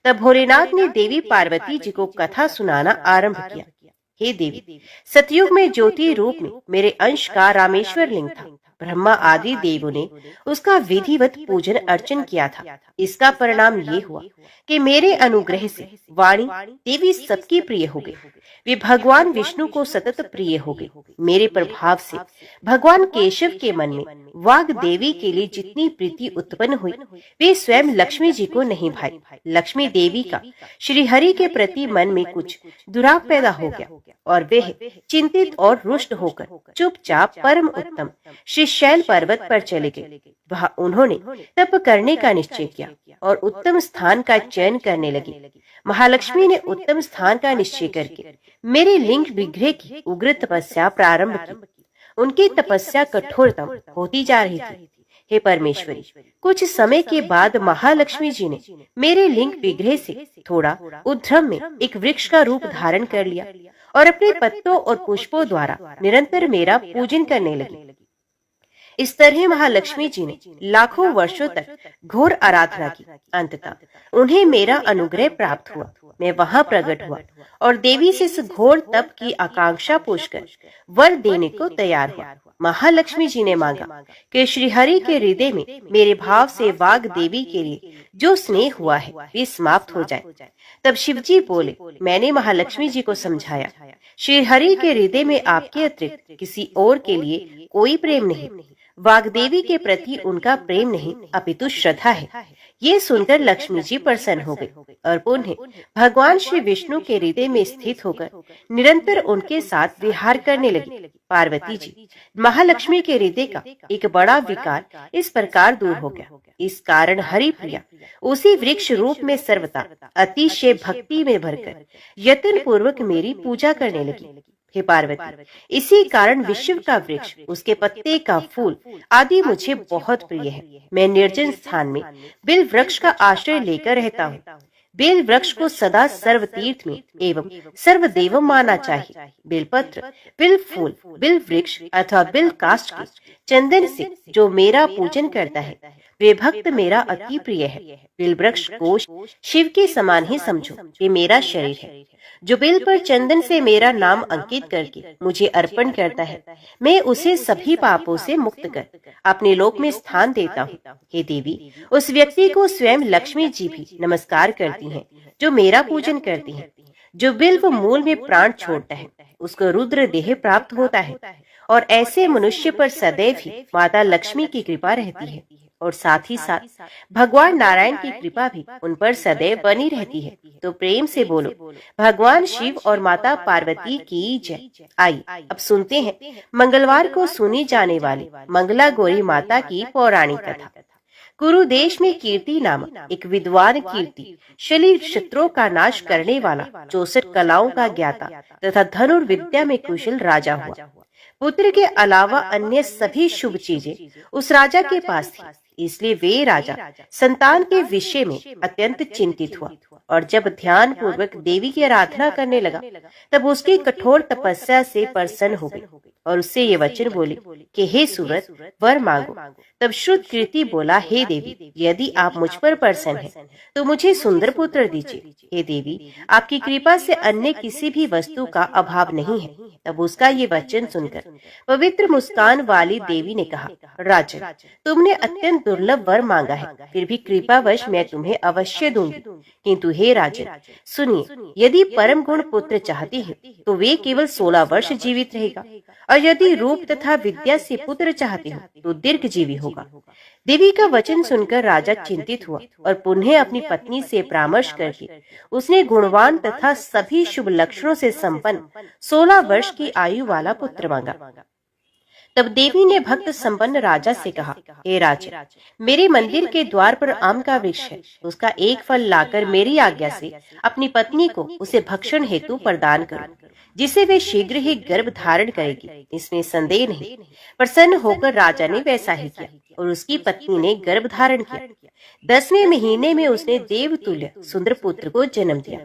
Speaker 1: तब भोलेनाथ ने देवी पार्वती जी को कथा सुनाना आरंभ किया। हे देवी, सतयुग में ज्योति रूप में मेरे अंश का रामेश्वर लिंग था। ब्रह्मा आदि देवों ने उसका विधिवत पूजन अर्चन किया था। इसका परिणाम ये हुआ कि मेरे अनुग्रह से वाणी देवी सबकी प्रिय हो गई। वे भगवान विष्णु को सतत प्रिय हो गई। मेरे प्रभाव से भगवान केशव के मन में वाग देवी के लिए जितनी प्रीति उत्पन्न हुई, वे स्वयं लक्ष्मी जी को नहीं भाई। लक्ष्मी देवी का श्री हरि के प्रति मन में कुछ दुराव पैदा हो गया और वे चिंतित और रुष्ट होकर चुपचाप परम उत्तम श्री शैल पर्वत पर चले गए। वहां उन्होंने तप करने का निश्चय किया और उत्तम स्थान का चयन करने लगे। महालक्ष्मी ने उत्तम स्थान का निश्चय करके मेरे लिंग विग्रह की उग्र तपस्या प्रारंभ की। उनकी तपस्या कठोरतम होती जा रही थी। हे परमेश्वरी, कुछ समय के बाद महालक्ष्मी जी ने मेरे लिंग विग्रह से थोड़ा उद्धम में एक वृक्ष का रूप धारण कर लिया और अपने पत्तों और पुष्पों द्वारा निरंतर मेरा पूजन करने लगी। इस तरह महालक्ष्मी जी ने लाखों वर्षों तक घोर आराधना की। अंततः उन्हें मेरा अनुग्रह प्राप्त हुआ। मैं वहां प्रकट हुआ और देवी से इस घोर तप की आकांक्षा पूछकर वर देने को तैयार हुआ। महालक्ष्मी जी ने मांगा कि श्री हरि के हृदय में मेरे भाव से वाग देवी के लिए जो स्नेह हुआ है वे समाप्त हो जाए। तब शिवजी बोले, मैंने महालक्ष्मी जी को समझाया, श्री हरि के हृदय में आपके अतिरिक्त किसी और के लिए कोई प्रेम नहीं। वाग्देवी के प्रति उनका प्रेम नहीं अपितु श्रद्धा है। ये सुनकर लक्ष्मी जी प्रसन्न हो गई और पुनः भगवान श्री विष्णु के हृदय में स्थित होकर निरंतर उनके साथ विहार करने लगी। पार्वती जी, महालक्ष्मी के हृदय का एक बड़ा विकार इस प्रकार दूर हो गया। इस कारण हरिप्रिया उसी वृक्ष रूप में सर्वथा अतिशय भक्ति में भरकर यत्न पूर्वक मेरी पूजा करने लगी। हे पार्वती, इसी कारण विश्व का वृक्ष, उसके पत्ते का फूल आदि मुझे बहुत प्रिय है। मैं निर्जन स्थान में बिल वृक्ष का आश्रय लेकर रहता हूँ। बेल वृक्ष को सदा सर्व तीर्थ में एवं सर्व देव माना चाहिए। बेलपत्र, बिल फूल, बिल वृक्ष अथवा बिल काष्ठ के चंदन से जो मेरा पूजन करता है वे भक्त मेरा अति प्रिय है। बिल वृक्ष को शिव के समान ही समझो, ये मेरा शरीर है। जो बेल पर चंदन से मेरा नाम अंकित करके मुझे अर्पण करता है, मैं उसे सभी पापों से मुक्त कर अपने लोक में स्थान देता हूँ। हे देवी, उस व्यक्ति को स्वयं लक्ष्मी जी भी नमस्कार करती हैं, जो मेरा पूजन करती हैं। जो बिल्व मूल में प्राण छोड़ता है उसको रुद्र देह प्राप्त होता है और ऐसे मनुष्य पर सदैव ही माता लक्ष्मी की कृपा रहती है और साथ ही साथ भगवान नारायण की कृपा भी उन पर सदैव बनी रहती है। तो प्रेम से बोलो, भगवान शिव और माता पार्वती की जय। आइए अब सुनते हैं मंगलवार को सुनी जाने वाली मंगला गौरी माता की पौराणिक कथा। कुरु देश में कीर्ति नामक एक विद्वान कीर्ति शली शत्रुओं का नाश करने वाला 64 कलाओं का ज्ञाता तथा धनुर्विद्या में कुशल राजा हुआ। पुत्र के अलावा अन्य सभी शुभ चीजें उस राजा के पास थी, इसलिए वे राजा संतान के विषय में अत्यंत चिंतित हुआ और जब ध्यान पूर्वक देवी की आराधना करने लगा तब उसकी कठोर तपस्या से प्रसन्न हो गई और उससे ये वचन बोली कि हे सुव्रत, वर मांगो। तब श्रुत कीर्ति बोला, हे देवी, यदि आप मुझ पर प्रसन्न हैं तो मुझे सुंदर पुत्र दीजिए। हे देवी, आपकी कृपा से अन्य किसी भी वस्तु का अभाव नहीं है। तब उसका ये वचन सुनकर पवित्र मुस्कान वाली देवी ने कहा, राजन, तुमने अत्यंत दुर्लभ वर मांगा है, फिर भी कृपावश मैं तुम्हें अवश्य दूंगी। किंतु हे राजन सुनिए, यदि परम गुण पुत्र चाहती है तो वे केवल 16 वर्ष जीवित रहेगा और यदि रूप तथा विद्या से पुत्र चाहते हो तो दीर्घ जीवी होगा। देवी का वचन सुनकर राजा चिंतित हुआ और पुनः अपनी पत्नी से परामर्श करके उसने गुणवान तथा सभी शुभ लक्षणों से संपन्न 16 वर्ष की आयु वाला पुत्र मांगा। तब देवी ने भक्त संपन्न राजा से कहा, हे राजा, मेरे मंदिर के द्वार पर आम का वृक्ष है, उसका एक फल लाकर मेरी आज्ञा से अपनी पत्नी को उसे भक्षण हेतु प्रदान करो, जिसे वे शीघ्र ही गर्भ धारण करेगी, इसमें संदेह नहीं। प्रसन्न होकर राजा ने वैसा ही किया और उसकी पत्नी ने गर्भ धारण किया। 10वें महीने में उसने देवतुल्य सुंदर पुत्र को जन्म दिया।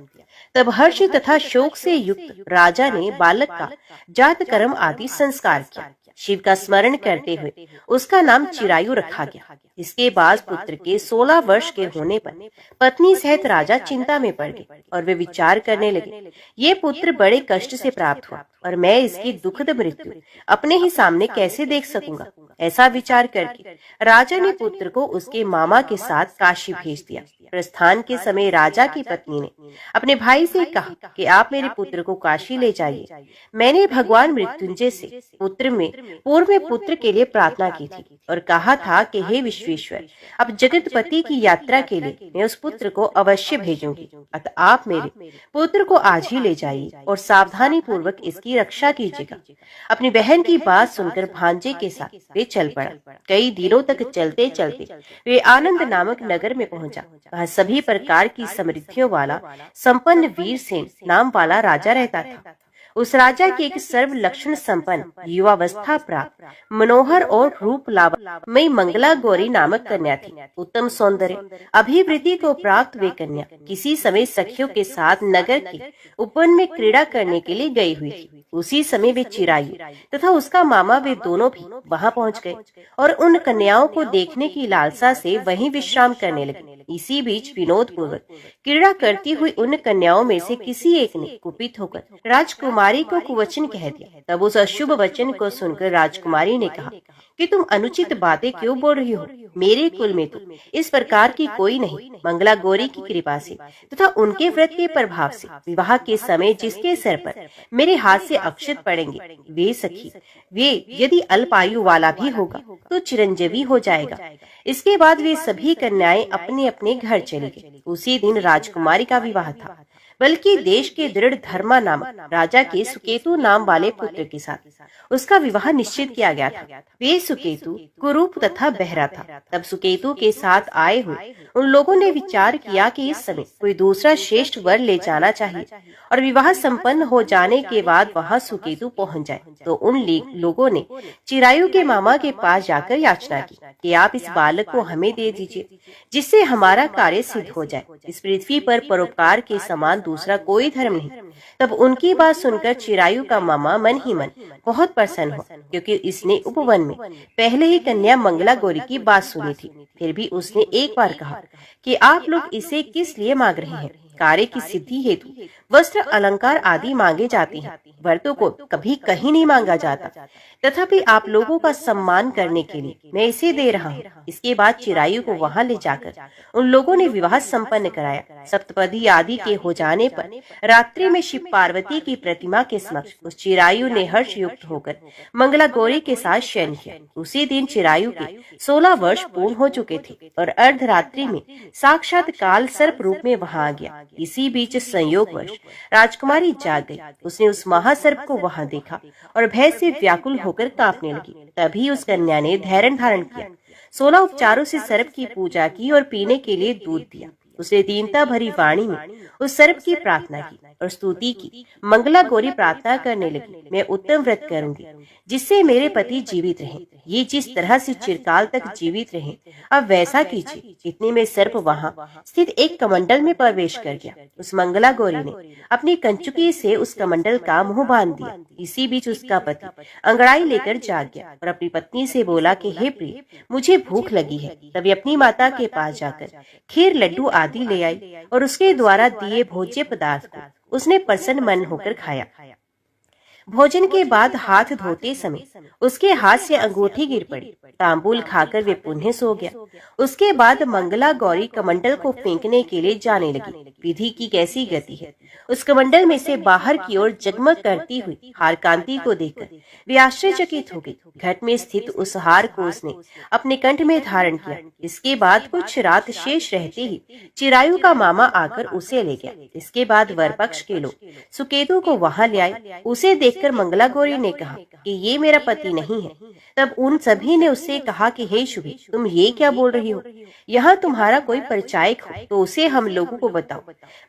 Speaker 1: तब हर्ष तथा शोक से युक्त राजा ने बालक का जात कर्म आदि संस्कार किया। शिव का स्मरण करते हुए उसका नाम चिरायु रखा गया। इसके बाद पुत्र के 16 वर्ष के होने पर पत्नी सहित राजा चिंता में पड़ गए और वे विचार करने लगे, ये पुत्र बड़े कष्ट से प्राप्त हुआ और मैं इसकी दुखद मृत्यु अपने ही सामने कैसे देख सकूंगा। ऐसा विचार करके राजा ने पुत्र को उसके मामा के साथ काशी भेज दिया। प्रस्थान के समय राजा की पत्नी ने अपने भाई से कहा कि आप मेरे पुत्र को काशी ले जाइए। मैंने भगवान मृत्युंजय से पूर्व में पुत्र के लिए प्रार्थना की थी और कहा था कि हे विश्वेश्वर, अब जगतपति की यात्रा के लिए मैं उस पुत्र को अवश्य भेजूंगी। अतः आप मेरे पुत्र को आज ही ले जाइए और सावधानी पूर्वक इसकी रक्षा कीजिएगा। अपनी बहन की बात सुनकर भांजे के साथ वे चल पड़ा। कई दिनों तक चलते चलते वे आनंद नामक नगर में पहुंचा। वहाँ सभी प्रकार की समृद्धियों वाला संपन्न वीरसेन नाम वाला राजा रहता था। उस राजा की एक सर्व लक्षण संपन्न युवावस्था प्राप्त मनोहर और रूप लावण्यमयी मंगला गौरी नामक कन्या थी। उत्तम सौंदर्य अभिवृद्धि को प्राप्त वे कन्या किसी समय सखियों के साथ नगर के उपवन में क्रीड़ा करने के लिए गई हुई थी। उसी समय वे चिरायु तथा उसका मामा वे दोनों भी वहां पहुंच गए और उन कन्याओं को देखने की लालसा से वहीं विश्राम करने लगे। इसी बीच विनोद पूर्वक क्रीड़ा करती हुई उन कन्याओं में से किसी एक ने कुपित होकर राजकुमारी को कुवचन कह दिया। तब उस अशुभ वचन को सुनकर राजकुमारी ने कहा कि तुम अनुचित बातें क्यों बोल रही हो? मेरे कुल में तो इस प्रकार की कोई नहीं। मंगला गौरी की कृपा से तथा उनके व्रत के प्रभाव से विवाह के समय जिसके सिर पर मेरे हाथ से अक्षत पड़ेंगे वे यदि अल्पायु वाला भी होगा तो चिरंजीवी हो जाएगा। इसके बाद वे सभी कन्याएं अपने अपने घर चली गई। उसी दिन राजकुमारी का विवाह था, बल्कि देश के दृढ़ धर्मा नामक राजा के सुकेतु नाम वाले पुत्र के साथ उसका विवाह निश्चित किया गया था। वे सुकेतु कुरूप तथा बहरा था। तब सुकेतु के साथ आए हुए उन लोगों ने विचार किया कि इस समय कोई दूसरा श्रेष्ठ वर ले जाना चाहिए और विवाह संपन्न हो जाने के बाद वहां सुकेतु पहुंच जाए। तो उन लोगों ने चिरायु के मामा के पास जाकर याचना की कि आप इस बालक को हमें दे दीजिए, जिससे हमारा कार्य सिद्ध हो जाए। इस पृथ्वी पर परोपकार के समान दूसरा कोई धर्म नहीं। तब उनकी बात सुनकर चिरायु का मामा मन ही मन बहुत प्रसन्न हुआ, क्योंकि इसने उपवन में पहले ही कन्या मंगला गौरी की बात सुनी थी। फिर भी उसने एक बार कहा कि आप लोग इसे किस लिए मांग रहे हैं? कार्य की सिद्धि हेतु वस्त्र अलंकार आदि मांगे जाते हैं, व्रतों को कभी कहीं नहीं मांगा जाता। तथापि आप लोगों का सम्मान करने के लिए मैं इसे दे रहा हूँ। इसके बाद चिरायु को वहां ले जाकर उन लोगों ने विवाह संपन्न कराया। सप्तपदी आदि के हो जाने पर रात्रि में शिव पार्वती की प्रतिमा के समक्ष उस चिरायु ने हर्ष युक्त होकर मंगला गौरी के साथ शयन किया। उसी दिन चिरायु के 16 वर्ष पूर्ण हो चुके थे और अर्धरात्रि में साक्षात काल सर्प रूप में वहां आ गया। इसी बीच संयोगवश राजकुमारी जाग गई। उसने उस महासर्प को वहां देखा और भय से व्याकुल होकर कांपने लगी। तभी उस कन्या ने धैर्य धारण किया, 16 उपचारों से सर्प की पूजा की और पीने के लिए दूध दिया। उसने दीनता भरी वाणी में उस सर्प की प्रार्थना की और स्तुति की। मंगला गौरी प्रार्थना करने लगी, मैं उत्तम व्रत करूंगी जिससे मेरे पति जीवित रहें। ये जिस तरह से चिरकाल तक जीवित रहे, अब वैसा कीजिए। इतने में सर्प वहां स्थित एक कमंडल में प्रवेश कर गया। उस मंगला गौरी ने अपनी कंचुकी से उस कमंडल का मुंह बांध दिया। इसी बीच उसका पति अंगड़ाई लेकर जाग गया और अपनी पत्नी से बोला कि हे प्रिय, मुझे भूख लगी है। तभी अपनी माता के पास जाकर खीर लड्डू आदि ले आई और उसके द्वारा दिए भोज्य पदार्थ को उसने प्रसन्न मन होकर खाया। भोजन के बाद हाथ धोते समय उसके हाथ से अंगूठी गिर पड़ी। तांबूल खाकर वे पुनः सो गया। उसके बाद मंगला गौरी कमंडल को फेंकने के लिए जाने लगी। विधि की कैसी गति है! उस कमंडल में से बाहर की ओर जगमग करती हुई हार कांति को देखकर वे आश्चर्यचकित हो गई। घट में स्थित उस हार को उसने अपने कंठ में धारण किया। इसके बाद कुछ रात शेष रहते ही चिरायु का मामा आकर उसे ले गया। इसके बाद वर पक्ष के लोग सुकेतु को वहां ले आए। उसे देखकर मंगला गौरी ने कहा कि ये मेरा पति नहीं है। तब उन सभी ने उससे कहा कि हे शुभे, तुम ये क्या बोल रही हो? यहाँ तुम्हारा कोई परिचायक हो तो उसे हम लोगों को बताओ।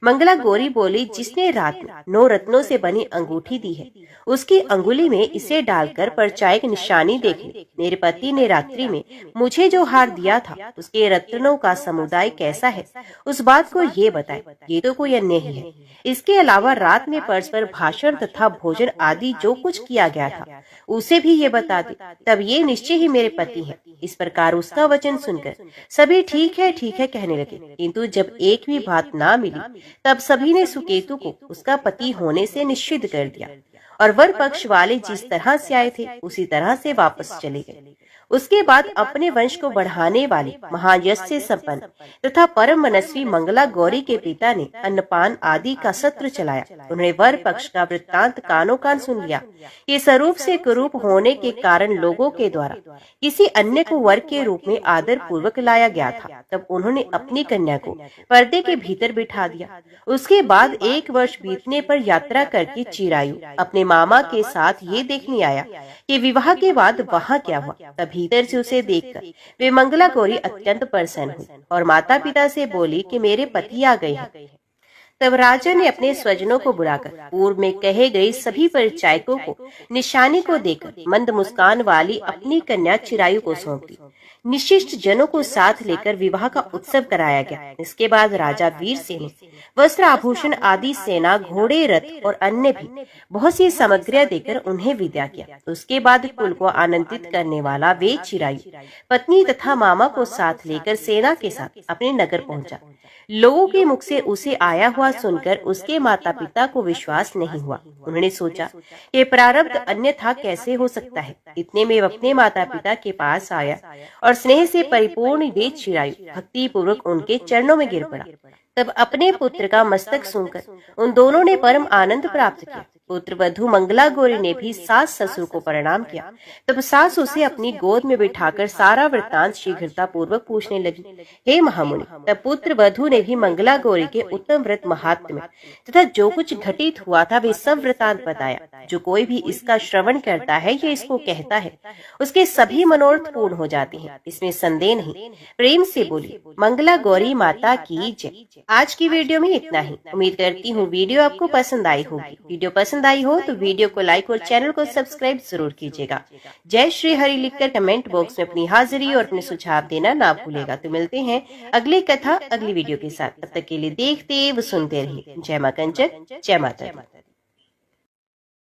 Speaker 1: मंगला गौरी बोली, जिसने रात में 9 रत्नों से बनी अंगूठी दी है, उसकी अंगुली में इसे डालकर परिचायक निशानी देख ले। मेरे पति ने रात्रि में मुझे जो हार दिया था उसके रत्नों का समुदाय कैसा है, उस बात को ये बताए। ये तो कोई अन्य ही है। इसके अलावा रात में परस्पर भाषण तथा भोजन आदि आदि जो कुछ किया गया था उसे भी ये बता दे, तब ये निश्चय ही मेरे पति हैं। इस प्रकार उसका वचन सुनकर सभी ठीक है कहने लगे, किंतु जब एक भी बात ना मिली तब सभी ने सुकेतु को उसका पति होने से निश्चित कर दिया और वर पक्ष वाले जिस तरह से आए थे उसी तरह से वापस चले गए। उसके बाद अपने वंश को बढ़ाने वाले महायश से संपन्न तथा परम मनस्वी मंगला गौरी के पिता ने अन्नपान आदि का सत्र चलाया। उन्होंने वर पक्ष का वृत्तांत कानों कान सुन लिया। ये स्वरूप से कुरूप होने के कारण लोगों के द्वारा किसी अन्य को वर के रूप में आदर पूर्वक लाया गया था। तब उन्होंने अपनी कन्या को पर्दे के भीतर बिठा दिया। उसके बाद 1 वर्ष बीतने पर यात्रा करके चिरायु अपने मामा के साथ ये देखने आया कि विवाह के बाद वहाँ क्या हुआ। तब भीतर से उसे देखकर वे मंगला गौरी अत्यंत प्रसन्न हुई और माता पिता से बोली कि मेरे पति आ गए हैं। तब राजा ने अपने स्वजनों को बुलाकर पूर्व में कहे गए सभी परिचायकों को निशानी को देकर मंद मुस्कान वाली अपनी कन्या चिरायु को सौंप दी। निशिष्ट जनों को साथ लेकर विवाह का उत्सव कराया गया। इसके बाद राजा वीर सेन ने वस्त्र आभूषण आदि सेना घोड़े रथ और अन्य भी बहुत सी सामग्रियां देकर उन्हें विदा किया। उसके बाद कुल को आनंदित करने वाला वे चिरायु पत्नी तथा मामा को साथ लेकर सेना के साथ अपने नगर पहुंचा। लोगों के मुख से उसे आया हुआ सुनकर उसके माता पिता को विश्वास नहीं हुआ। उन्होंने सोचा ये प्रारब्ध अन्यथा कैसे हो सकता है। इतने में अपने माता पिता के पास आया और स्नेह से परिपूर्ण वे चिरायु भक्ति पूर्वक उनके चरणों में गिर पड़ा। तब अपने पुत्र का मस्तक सुनकर उन दोनों ने परम आनंद प्राप्त किया। पुत्र वधु मंगला गौरी ने भी सास ससुर को प्रणाम किया। तब सास उसे अपनी गोद में बिठाकर सारा वृत्तांत शीघ्रता पूर्वक पूछने लगी। हे महामुनि, तब पुत्र वधु ने भी मंगला गौरी के उत्तम व्रत महात्म्य तथा जो कुछ घटित हुआ था वे सब वृत्तांत बताया। जो कोई भी इसका श्रवण करता है या इसको कहता है उसके सभी मनोरथ पूर्ण हो जाते हैं, इसमें संदेह नहीं। प्रेम से बोली मंगला गौरी माता की जय। आज की वीडियो में इतना ही। उम्मीद करती हूँ वीडियो आपको पसंद आई होगी। वीडियो पसंद आई हो तो वीडियो को लाइक और चैनल को सब्सक्राइब जरूर कीजिएगा। जय श्री हरि लिखकर कमेंट बॉक्स में अपनी हाजिरी और अपने सुझाव देना ना भूलेगा। तो मिलते हैं अगली कथा अगली वीडियो के साथ। तब तक के लिए देखते व सुनते रहिए। जय मां कंचक, जय माता दी।